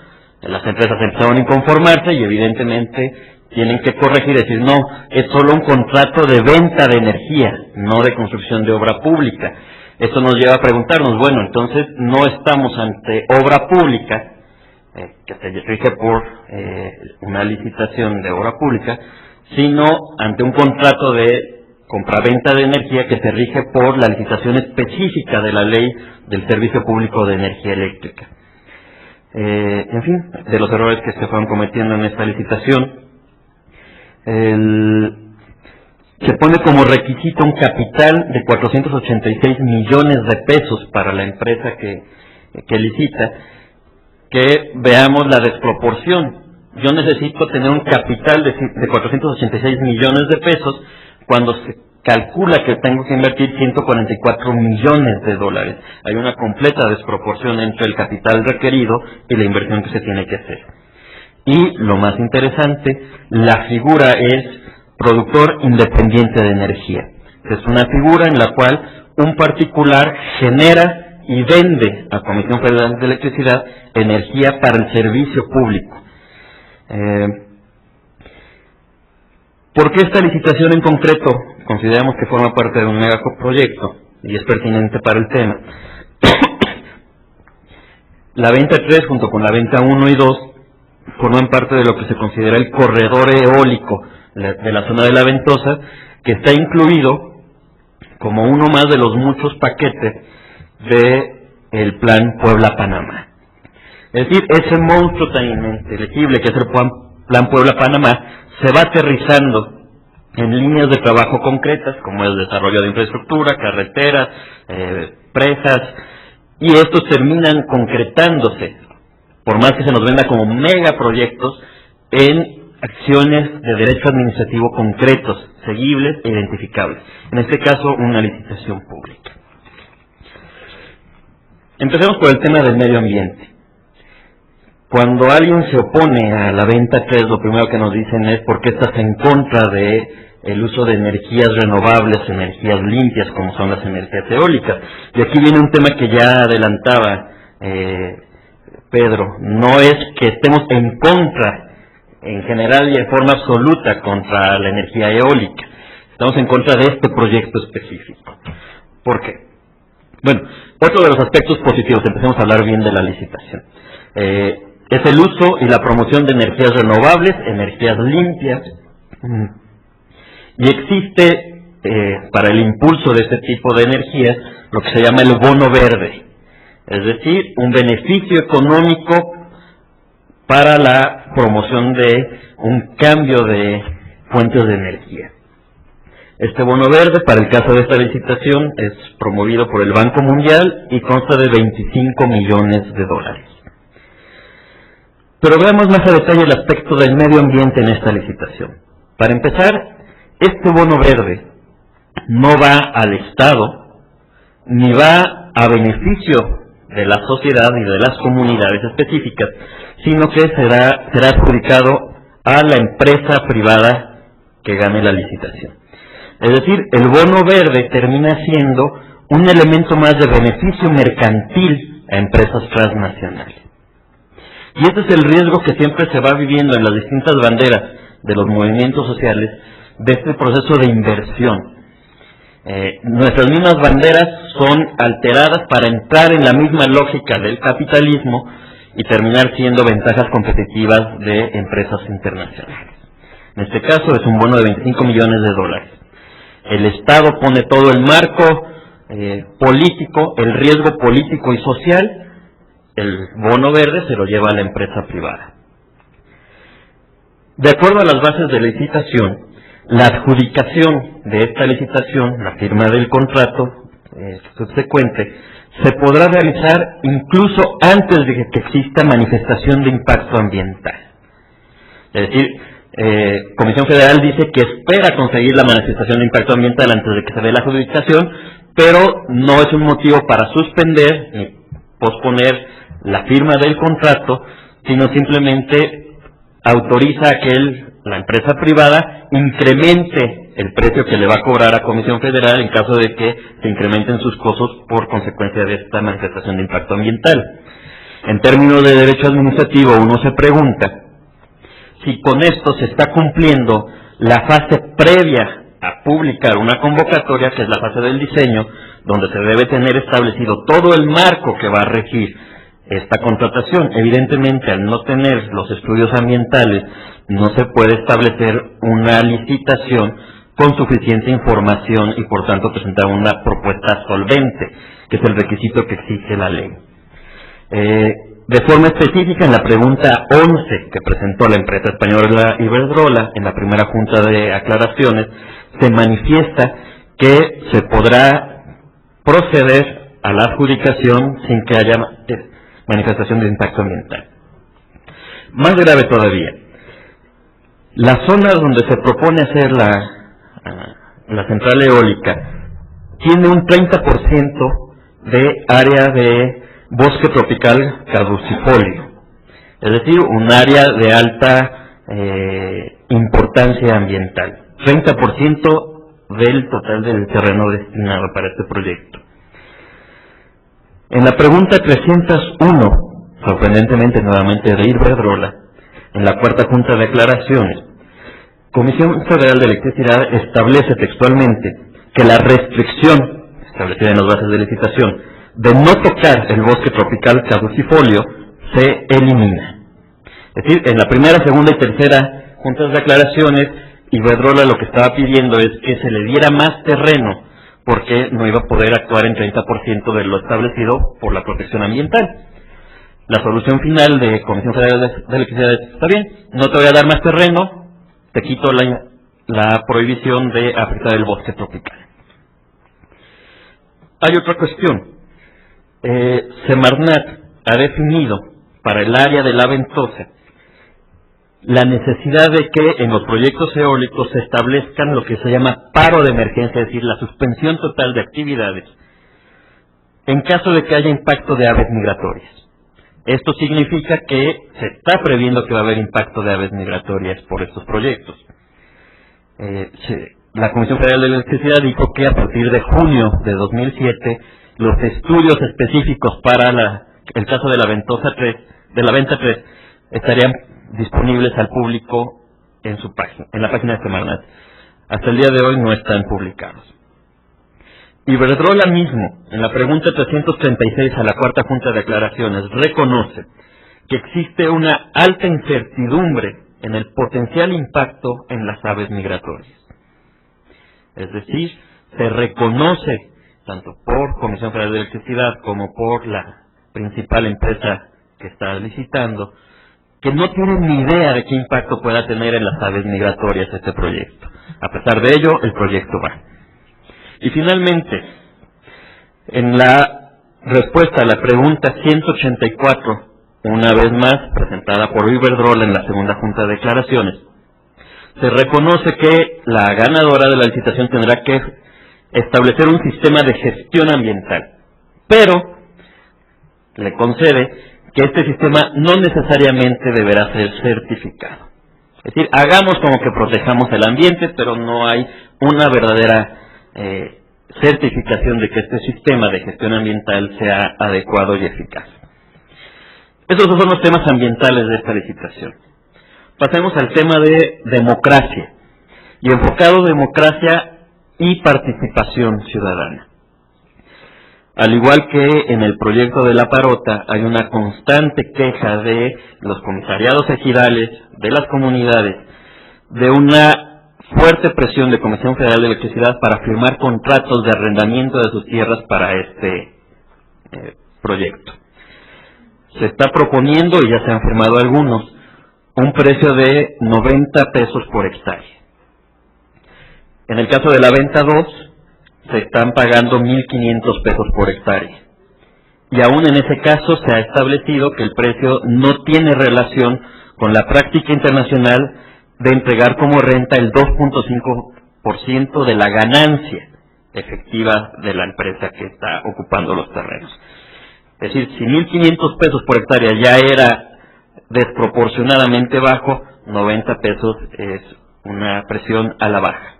Las empresas empezaron a inconformarse y evidentemente tienen que corregir y decir: no, es solo un contrato de venta de energía, no de construcción de obra pública. Esto nos lleva a preguntarnos, bueno, entonces no estamos ante obra pública, que se rige por una licitación de obra pública, sino ante un contrato de compraventa de energía que se rige por la licitación específica de la Ley del Servicio Público de Energía Eléctrica. En fin, de los errores que se fueron cometiendo en esta licitación, se pone como requisito un capital de 486 millones de pesos para la empresa que licita. Que veamos la desproporción. Yo necesito tener un capital de 486 millones de pesos cuando se calcula que tengo que invertir 144 millones de dólares. Hay una completa desproporción entre el capital requerido y la inversión que se tiene que hacer. Y lo más interesante, la figura es productor independiente de energía. Es una figura en la cual un particular genera y vende a Comisión Federal de Electricidad energía para el servicio público. ¿Por qué esta licitación en concreto consideramos que forma parte de un megaproyecto y es pertinente para el tema? La Venta 3 junto con la Venta 1 y 2 forman parte de lo que se considera el corredor eólico de la zona de La Ventosa, que está incluido como uno más de los muchos paquetes de el Plan Puebla-Panamá. Es decir, ese monstruo tan ininteligible que es el Plan Puebla-Panamá se va aterrizando en líneas de trabajo concretas, como el desarrollo de infraestructura, carreteras, presas, y estos terminan concretándose, por más que se nos venda como megaproyectos, en acciones de derecho administrativo concretos, seguibles e identificables. En este caso, una licitación pública. Empecemos por el tema del medio ambiente. Cuando alguien se opone a la venta, ¿qué es lo primero que nos dicen? Es porque estás en contra de el uso de energías renovables, energías limpias, como son las energías eólicas. Y aquí viene un tema que ya adelantaba Pedro. No es que estemos en contra, en general y en forma absoluta, contra la energía eólica. Estamos en contra de este proyecto específico. ¿Por qué? Bueno, otro de los aspectos positivos, empecemos a hablar bien de la licitación. Es el uso y la promoción de energías renovables, energías limpias. Y existe, para el impulso de este tipo de energías, lo que se llama el bono verde. Es decir, un beneficio económico para la promoción de un cambio de fuentes de energía. Este bono verde, para el caso de esta licitación, es promovido por el Banco Mundial y consta de 25 millones de dólares. Pero veamos más a detalle el aspecto del medio ambiente en esta licitación. Para empezar, este bono verde no va al Estado, ni va a beneficio de la sociedad y de las comunidades específicas, sino que será adjudicado a la empresa privada que gane la licitación. Es decir, el bono verde termina siendo un elemento más de beneficio mercantil a empresas transnacionales. Y este es el riesgo que siempre se va viviendo en las distintas banderas de los movimientos sociales de este proceso de inversión. Nuestras mismas banderas son alteradas para entrar en la misma lógica del capitalismo y terminar siendo ventajas competitivas de empresas internacionales. En este caso es un bono de 25 millones de dólares. El Estado pone todo el marco político, el riesgo político y social. El bono verde se lo lleva a la empresa privada. De acuerdo a las bases de la licitación, la adjudicación de esta licitación, la firma del contrato subsecuente, se podrá realizar incluso antes de que exista manifestación de impacto ambiental. Es decir, Comisión Federal dice que espera conseguir la manifestación de impacto ambiental antes de que se dé la adjudicación, pero no es un motivo para suspender ni posponer la firma del contrato, sino simplemente autoriza a que la empresa privada incremente el precio que le va a cobrar a Comisión Federal en caso de que se incrementen sus costos por consecuencia de esta manifestación de impacto ambiental. En términos de derecho administrativo, uno se pregunta si con esto se está cumpliendo la fase previa a publicar una convocatoria, que es la fase del diseño, donde se debe tener establecido todo el marco que va a regir esta contratación. Evidentemente, al no tener los estudios ambientales, no se puede establecer una licitación con suficiente información y por tanto presentar una propuesta solvente, que es el requisito que exige la ley. De forma específica, en la pregunta 11 que presentó la empresa española Iberdrola en la primera junta de aclaraciones, se manifiesta que se podrá proceder a la adjudicación sin que haya manifestación de impacto ambiental. Más grave todavía, la zona donde se propone hacer la central eólica tiene un 30% de área de bosque tropical caducifolio, es decir, un área de alta importancia ambiental, 30% del total del terreno destinado para este proyecto. En la pregunta 301, sorprendentemente nuevamente de Iberdrola, en la cuarta junta de aclaraciones, Comisión Federal de Electricidad establece textualmente que la restricción establecida en las bases de licitación de no tocar el bosque tropical caducifolio se elimina. Es decir, en la primera, segunda y tercera juntas de aclaraciones, Iberdrola lo que estaba pidiendo es que se le diera más terreno porque no iba a poder actuar en 30% de lo establecido por la protección ambiental. La solución final de Comisión Federal de Electricidad es: está bien, no te voy a dar más terreno, te quito la prohibición de afectar el bosque tropical. Hay otra cuestión. Semarnat ha definido para el área de La Ventosa la necesidad de que en los proyectos eólicos se establezcan lo que se llama paro de emergencia, es decir, la suspensión total de actividades en caso de que haya impacto de aves migratorias. Esto significa que se está previendo que va a haber impacto de aves migratorias por estos proyectos. La Comisión Federal de Electricidad dijo que a partir de junio de 2007 los estudios específicos para el caso de la Ventosa 3, de la Venta 3, estarían disponibles al público en su página, en la página de Semarnat. Hasta el día de hoy no están publicados. Iberdrola mismo, en la pregunta 336 a la Cuarta Junta de Aclaraciones, reconoce que existe una alta incertidumbre en el potencial impacto en las aves migratorias. Es decir, se reconoce, tanto por Comisión Federal de Electricidad como por la principal empresa que está licitando, que no tienen ni idea de qué impacto pueda tener en las aves migratorias este proyecto. A pesar de ello, el proyecto va. Y finalmente, en la respuesta a la pregunta 184, una vez más presentada por Iberdrola en la segunda Junta de Declaraciones, se reconoce que la ganadora de la licitación tendrá que establecer un sistema de gestión ambiental, pero le concede que este sistema no necesariamente deberá ser certificado. Es decir, hagamos como que protejamos el ambiente, pero no hay una verdadera certificación de que este sistema de gestión ambiental sea adecuado y eficaz. Esos son los temas ambientales de esta licitación. Pasemos al tema de democracia, y enfocado democracia y participación ciudadana. Al igual que en el proyecto de La Parota, hay una constante queja de los comisariados ejidales, de las comunidades, de una fuerte presión de Comisión Federal de Electricidad para firmar contratos de arrendamiento de sus tierras para este proyecto. Se está proponiendo, y ya se han firmado algunos, un precio de 90 pesos por hectárea. En el caso de la Venta 2, se están pagando 1.500 pesos por hectárea. Y aún en ese caso se ha establecido que el precio no tiene relación con la práctica internacional de entregar como renta el 2.5% de la ganancia efectiva de la empresa que está ocupando los terrenos. Es decir, si 1.500 pesos por hectárea ya era desproporcionadamente bajo, 90 pesos es una presión a la baja.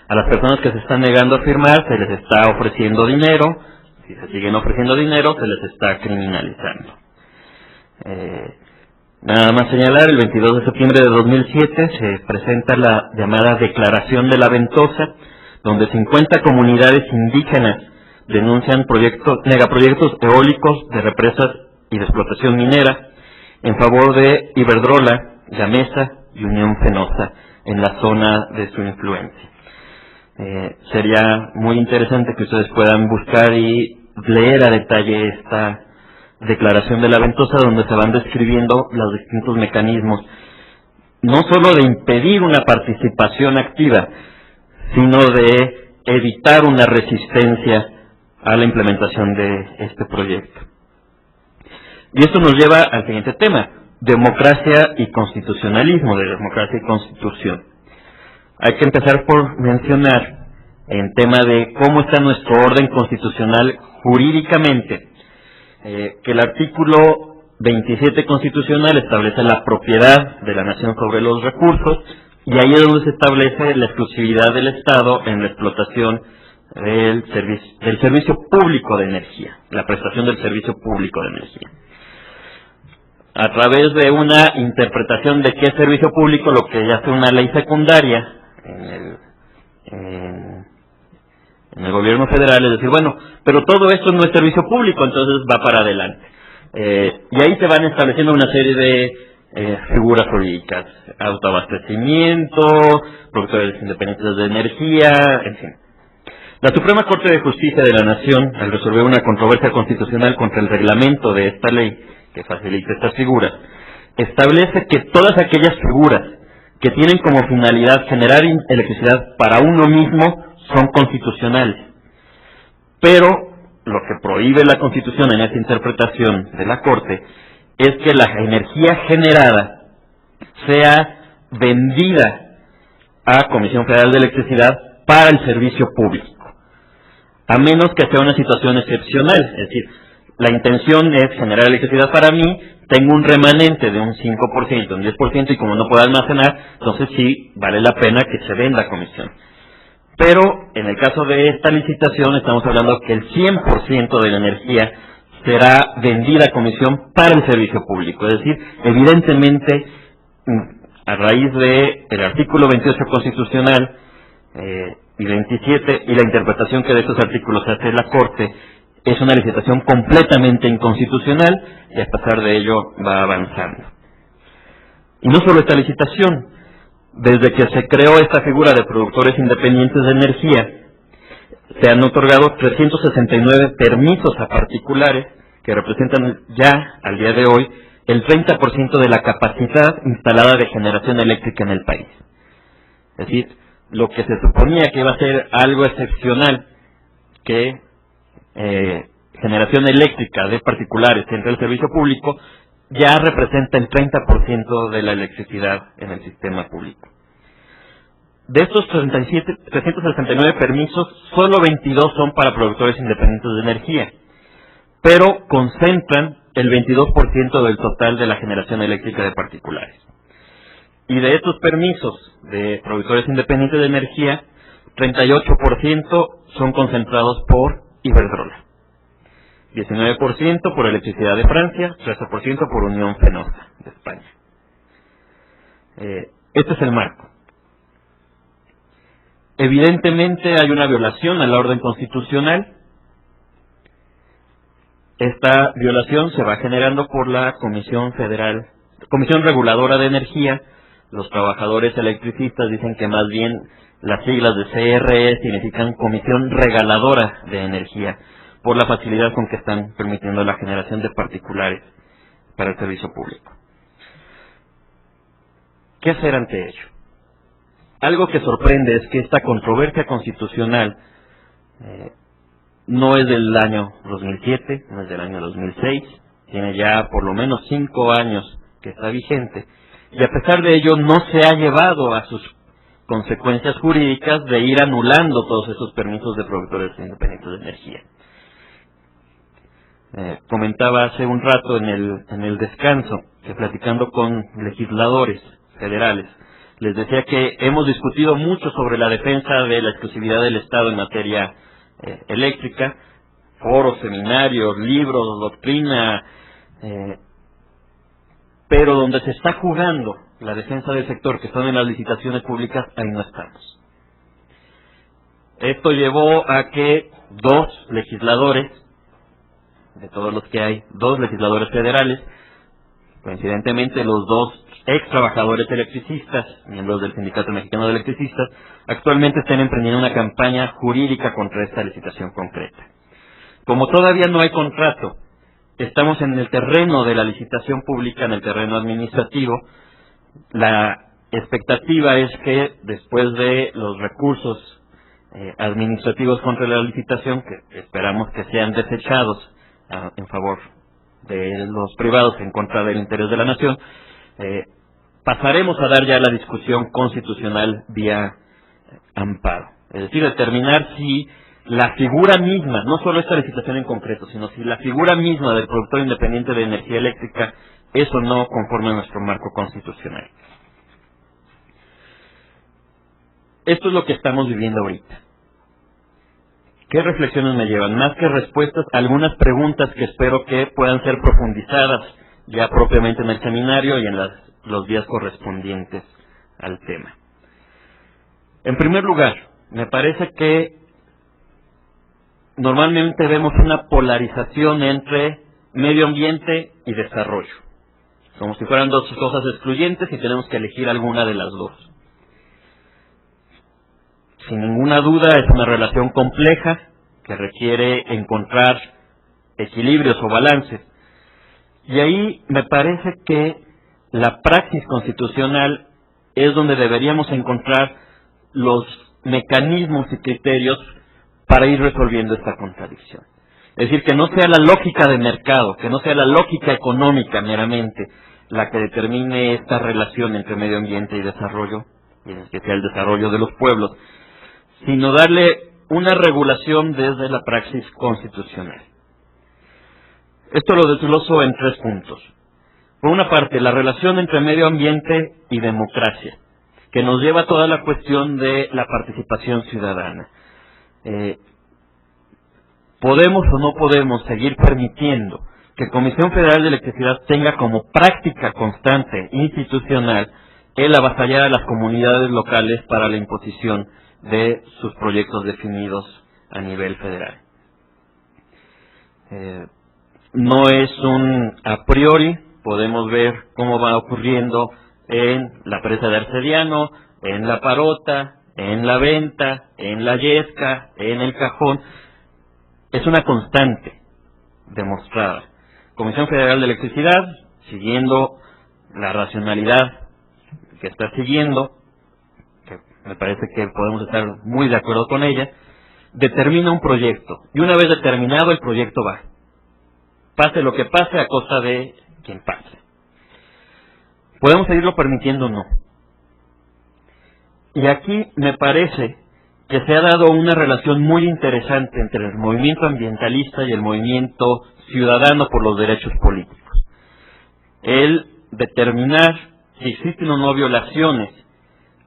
A las personas que se están negando a firmar se les está ofreciendo dinero. Si se siguen ofreciendo dinero, se les está criminalizando. Nada más señalar, el 22 de septiembre de 2007 se presenta la llamada Declaración de la Ventosa, donde 50 comunidades indígenas denuncian megaproyectos eólicos de represas y de explotación minera en favor de Iberdrola, Gamesa y Unión Fenosa en la zona de su influencia. Sería muy interesante que ustedes puedan buscar y leer a detalle esta Declaración de la Ventosa, donde se van describiendo los distintos mecanismos, no solo de impedir una participación activa, sino de evitar una resistencia a la implementación de este proyecto. Y esto nos lleva al siguiente tema, democracia y constitucionalismo, de democracia y constitución. Hay que empezar por mencionar, en tema de cómo está nuestro orden constitucional jurídicamente, que el artículo 27 constitucional establece la propiedad de la nación sobre los recursos, y ahí es donde se establece la exclusividad del Estado en la explotación del servicio público de energía, la prestación del servicio público de energía. A través de una interpretación de qué es servicio público, lo que ya hace una ley secundaria en el gobierno federal es decir, bueno, pero todo esto no es servicio público, entonces va para adelante. Y ahí se van estableciendo una serie de figuras jurídicas, autoabastecimiento, productores independientes de energía, en fin. La Suprema Corte de Justicia de la Nación, al resolver una controversia constitucional contra el reglamento de esta ley que facilita estas figuras, establece que todas aquellas figuras que tienen como finalidad generar electricidad para uno mismo son constitucionales. Pero lo que prohíbe la Constitución en esta interpretación de la Corte es que la energía generada sea vendida a Comisión Federal de Electricidad para el servicio público, a menos que sea una situación excepcional. Es decir, la intención es generar electricidad para mí, tengo un remanente de un 5%, un 10%, y como no puedo almacenar, entonces sí vale la pena que se venda a comisión. Pero en el caso de esta licitación estamos hablando que el 100% de la energía será vendida a comisión para el servicio público. Es decir, evidentemente, a raíz del artículo 28 constitucional y 27, y la interpretación que de estos artículos hace la Corte, es una licitación completamente inconstitucional, y a pesar de ello va avanzando. Y no solo esta licitación, desde que se creó esta figura de productores independientes de energía, se han otorgado 369 permisos a particulares que representan ya, al día de hoy, el 30% de la capacidad instalada de generación eléctrica en el país. Es decir, lo que se suponía que iba a ser algo excepcional, que generación eléctrica de particulares entre el servicio público, ya representa el 30% de la electricidad en el sistema público. De estos 369 permisos, solo 22 son para productores independientes de energía, pero concentran el 22% del total de la generación eléctrica de particulares. Y de estos permisos de productores independientes de energía, 38% son concentrados por Iberdrola, 19% por Electricidad de Francia, 13% por Unión Fenosa de España. Este es el marco. Evidentemente hay una violación a la orden constitucional. Esta violación se va generando por la Comisión Reguladora de Energía. Los trabajadores electricistas dicen que más bien las siglas de CRE significan Comisión Regaladora de Energía, por la facilidad con que están permitiendo la generación de particulares para el servicio público. ¿Qué hacer ante ello? Algo que sorprende es que esta controversia constitucional no es del año 2007, no es del año 2006, tiene ya por lo menos 5 años que está vigente, y a pesar de ello no se ha llevado a sus consecuencias jurídicas de ir anulando todos esos permisos de productores independientes de energía. Comentaba hace un rato en el descanso que, platicando con legisladores federales, les decía que hemos discutido mucho sobre la defensa de la exclusividad del Estado en materia eléctrica, foros, seminarios, libros, doctrina, pero donde se está jugando la defensa del sector, que son en las licitaciones públicas, ahí no estamos. Esto llevó a que 2 legisladores, de todos los que hay, 2 legisladores federales, coincidentemente los 2 ex trabajadores electricistas, miembros del Sindicato Mexicano de Electricistas, actualmente están emprendiendo una campaña jurídica contra esta licitación concreta. Como todavía no hay contrato, estamos en el terreno de la licitación pública, en el terreno administrativo. La expectativa es que después de los recursos administrativos contra la licitación, que esperamos que sean desechados en favor de los privados en contra del interés de la nación, pasaremos a dar ya la discusión constitucional vía amparo. Es decir, determinar si la figura misma, no solo esta licitación en concreto, sino si la figura misma del productor independiente de energía eléctrica es o no conforme a nuestro marco constitucional. Esto es lo que estamos viviendo ahorita. ¿Qué reflexiones me llevan? Más que respuestas, algunas preguntas que espero que puedan ser profundizadas ya propiamente en el seminario y en los días correspondientes al tema. En primer lugar, me parece que normalmente vemos una polarización entre medio ambiente y desarrollo, como si fueran 2 cosas excluyentes y tenemos que elegir alguna de las 2. Sin ninguna duda es una relación compleja que requiere encontrar equilibrios o balances. Y ahí me parece que la praxis constitucional es donde deberíamos encontrar los mecanismos y criterios para ir resolviendo esta contradicción. Es decir, que no sea la lógica de mercado, que no sea la lógica económica meramente la que determine esta relación entre medio ambiente y desarrollo, y en especial desarrollo de los pueblos, sino darle una regulación desde la praxis constitucional. Esto lo desgloso en 3 puntos. Por una parte, la relación entre medio ambiente y democracia, que nos lleva a toda la cuestión de la participación ciudadana. ¿Podemos o no podemos seguir permitiendo que Comisión Federal de Electricidad tenga como práctica constante institucional el avasallar a las comunidades locales para la imposición de sus proyectos definidos a nivel federal? No es un a priori, podemos ver cómo va ocurriendo en la presa de Arcediano, en la Parota, en la Venta, en la Yesca, en el Cajón. Es una constante demostrada. Comisión Federal de Electricidad, siguiendo la racionalidad que está siguiendo, que me parece que podemos estar muy de acuerdo con ella, determina un proyecto, y una vez determinado el proyecto va. Pase lo que pase a costa de quien pase. ¿Podemos seguirlo permitiendo o no? Y aquí me parece que se ha dado una relación muy interesante entre el movimiento ambientalista y el movimiento ciudadano por los derechos políticos. El determinar si existen o no violaciones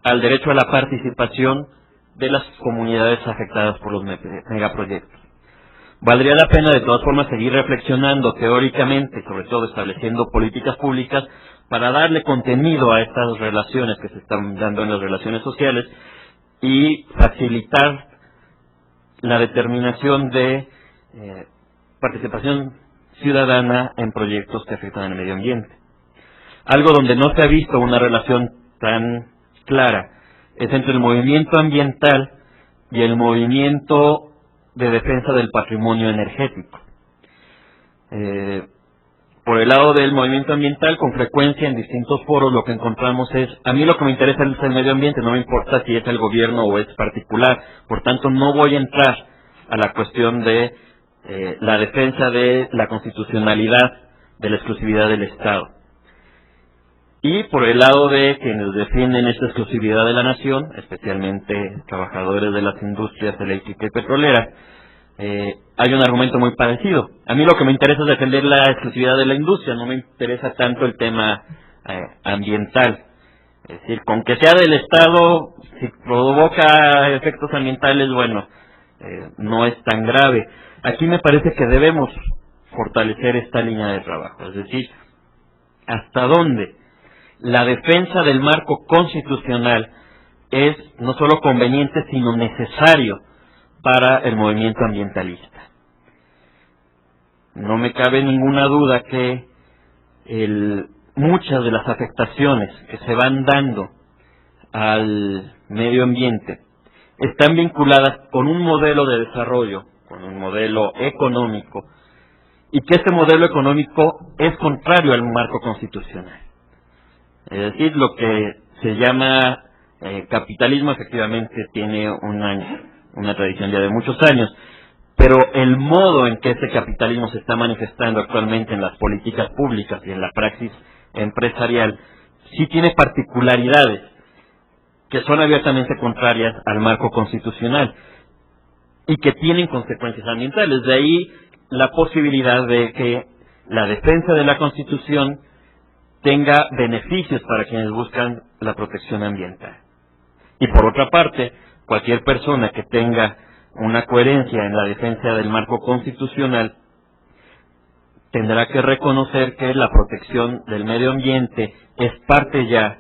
al derecho a la participación de las comunidades afectadas por los megaproyectos. Valdría la pena de todas formas seguir reflexionando teóricamente, sobre todo estableciendo políticas públicas para darle contenido a estas relaciones que se están dando en las relaciones sociales y facilitar la determinación de participación ciudadana en proyectos que afectan al medio ambiente. Algo donde no se ha visto una relación tan clara es entre el movimiento ambiental y el movimiento de defensa del patrimonio energético. Por el lado del movimiento ambiental, con frecuencia en distintos foros lo que encontramos es, a mí lo que me interesa es el medio ambiente, no me importa si es el gobierno o es particular, por tanto no voy a entrar a la cuestión de la defensa de la constitucionalidad, de la exclusividad del Estado. Y por el lado de quienes defienden esta exclusividad de la nación, especialmente trabajadores de las industrias eléctrica y petrolera, hay un argumento muy parecido. A mí lo que me interesa es defender la exclusividad de la industria, no me interesa tanto el tema ambiental. Es decir, con que sea del Estado, si provoca efectos ambientales, bueno, no es tan grave. Aquí me parece que debemos fortalecer esta línea de trabajo, es decir, hasta dónde la defensa del marco constitucional es no solo conveniente, sino necesario para el movimiento ambientalista. No me cabe ninguna duda que muchas de las afectaciones que se van dando al medio ambiente están vinculadas con un modelo de desarrollo, con un modelo económico, y que este modelo económico es contrario al marco constitucional. Es decir, lo que se llama capitalismo efectivamente tiene una tradición ya de muchos años, pero el modo en que ese capitalismo se está manifestando actualmente en las políticas públicas y en la praxis empresarial sí tiene particularidades que son abiertamente contrarias al marco constitucional y que tienen consecuencias ambientales. De ahí la posibilidad de que la defensa de la Constitución tenga beneficios para quienes buscan la protección ambiental. Y por otra parte, cualquier persona que tenga una coherencia en la defensa del marco constitucional tendrá que reconocer que la protección del medio ambiente es parte ya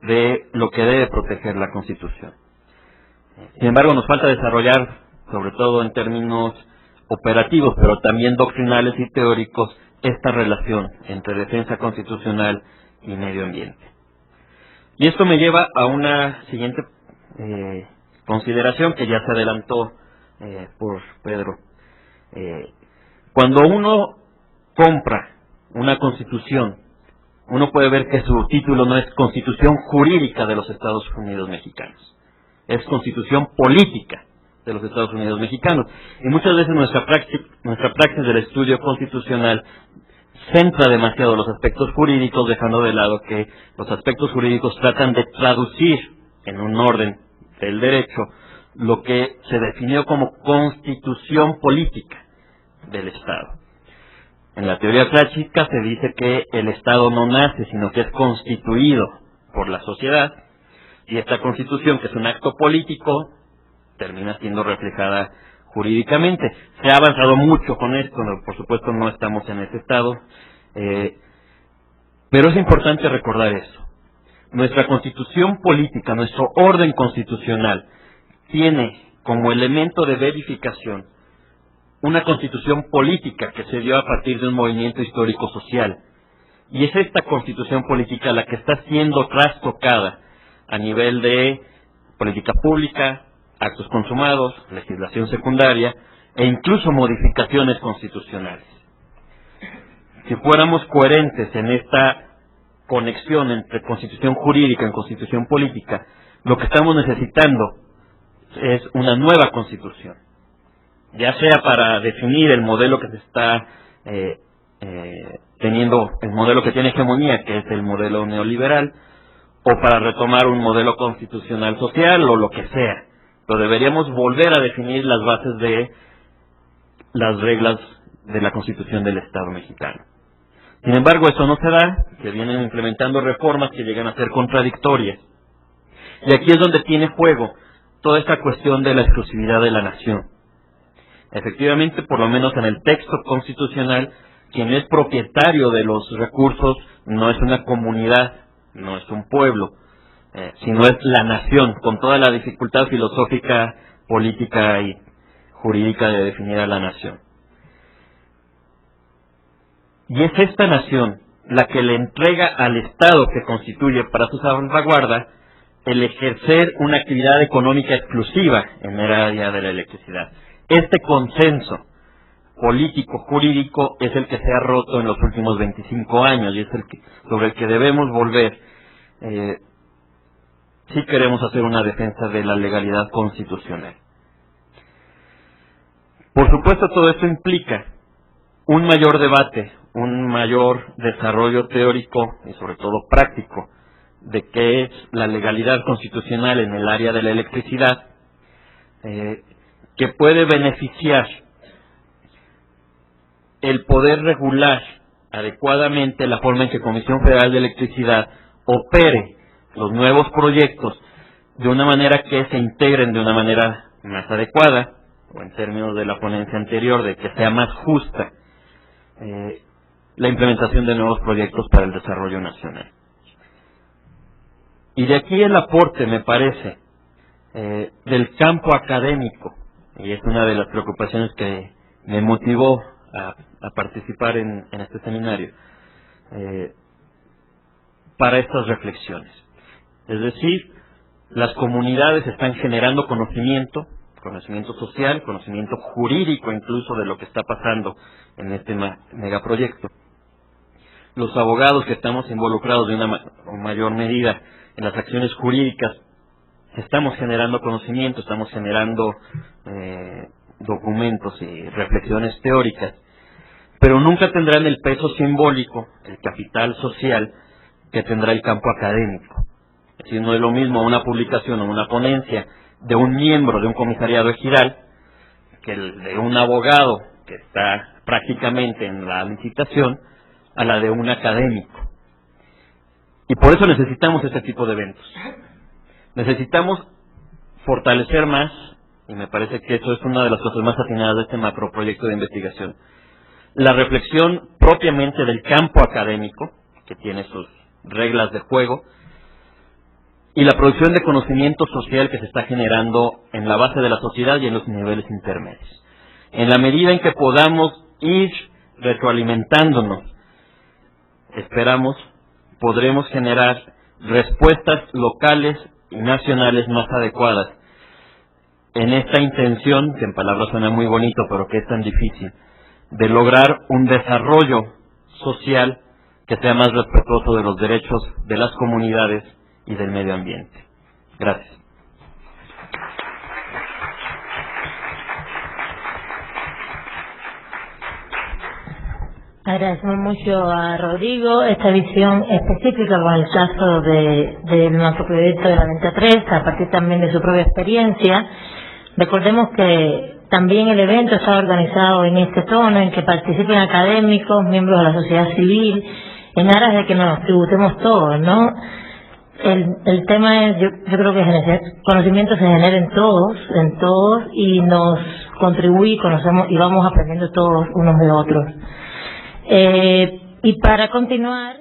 de lo que debe proteger la Constitución. Sin embargo, nos falta desarrollar, sobre todo en términos operativos, pero también doctrinales y teóricos, esta relación entre defensa constitucional y medio ambiente. Y esto me lleva a una siguiente consideración que ya se adelantó por Pedro. Cuando uno compra una constitución, uno puede ver que su título no es Constitución Jurídica de los Estados Unidos Mexicanos, es Constitución Política de los Estados Unidos Mexicanos. Y muchas veces nuestra praxis del estudio constitucional centra demasiado los aspectos jurídicos, dejando de lado que los aspectos jurídicos tratan de traducir en un orden del derecho lo que se definió como constitución política del Estado. En la teoría clásica se dice que el Estado no nace, sino que es constituido por la sociedad, y esta constitución, que es un acto político, termina siendo reflejada jurídicamente. Se ha avanzado mucho con esto, por supuesto no estamos en ese estado, pero es importante recordar eso. Nuestra constitución política, nuestro orden constitucional, tiene como elemento de verificación una constitución política que se dio a partir de un movimiento histórico social. Y es esta constitución política la que está siendo trastocada a nivel de política pública, actos consumados, legislación secundaria e incluso modificaciones constitucionales. Si fuéramos coherentes en esta conexión entre constitución jurídica y constitución política, lo que estamos necesitando es una nueva constitución, ya sea para definir el modelo que se está teniendo, el modelo que tiene hegemonía, que es el modelo neoliberal, o para retomar un modelo constitucional social o lo que sea. Pero deberíamos volver a definir las bases de las reglas de la Constitución del Estado mexicano. Sin embargo, eso no se da, se vienen implementando reformas que llegan a ser contradictorias. Y aquí es donde tiene juego toda esta cuestión de la exclusividad de la nación. Efectivamente, por lo menos en el texto constitucional, quien es propietario de los recursos no es una comunidad, no es un pueblo, sino es la nación, con toda la dificultad filosófica, política y jurídica de definir a la nación. Y es esta nación la que le entrega al Estado que constituye para su salvaguarda el ejercer una actividad económica exclusiva en el área de la electricidad. Este consenso político-jurídico es el que se ha roto en los últimos 25 años y es el que, sobre el que debemos volver si queremos hacer una defensa de la legalidad constitucional. Por supuesto, todo esto implica un mayor debate, un mayor desarrollo teórico y sobre todo práctico de qué es la legalidad constitucional en el área de la electricidad, que puede beneficiar el poder regular adecuadamente la forma en que Comisión Federal de Electricidad opere los nuevos proyectos de una manera que se integren de una manera más adecuada, o en términos de la ponencia anterior, de que sea más justa la implementación de nuevos proyectos para el desarrollo nacional. Y de aquí el aporte, me parece, del campo académico, y es una de las preocupaciones que me motivó a participar en este seminario, para estas reflexiones. Es decir, las comunidades están generando conocimiento social, conocimiento jurídico incluso de lo que está pasando en este megaproyecto. Los abogados que estamos involucrados de una mayor medida en las acciones jurídicas, estamos generando conocimiento, estamos generando documentos y reflexiones teóricas, pero nunca tendrán el peso simbólico, el capital social que tendrá el campo académico. Es decir, no es lo mismo una publicación o una ponencia de un miembro de un comisariado ejidal que el de un abogado que está prácticamente en la licitación a la de un académico. Y por eso necesitamos este tipo de eventos. Necesitamos fortalecer más, y me parece que eso es una de las cosas más atinadas de este macroproyecto de investigación, la reflexión propiamente del campo académico, que tiene sus reglas de juego, y la producción de conocimiento social que se está generando en la base de la sociedad y en los niveles intermedios. En la medida en que podamos ir retroalimentándonos, esperamos, podremos generar respuestas locales y nacionales más adecuadas en esta intención, que en palabras suena muy bonito, pero que es tan difícil, de lograr un desarrollo social que sea más respetuoso de los derechos de las comunidades y del medio ambiente. Gracias. Agradecemos mucho a Rodrigo esta visión específica con el caso del macroproyecto de la 23, a partir también de su propia experiencia. Recordemos que también el evento está organizado en este tono, en que participen académicos, miembros de la sociedad civil, en aras de que nos tributemos todos, ¿no? El tema es, yo creo que conocimiento se genera en todos, y nos contribuye, conocemos y vamos aprendiendo todos unos de otros. Y para continuar,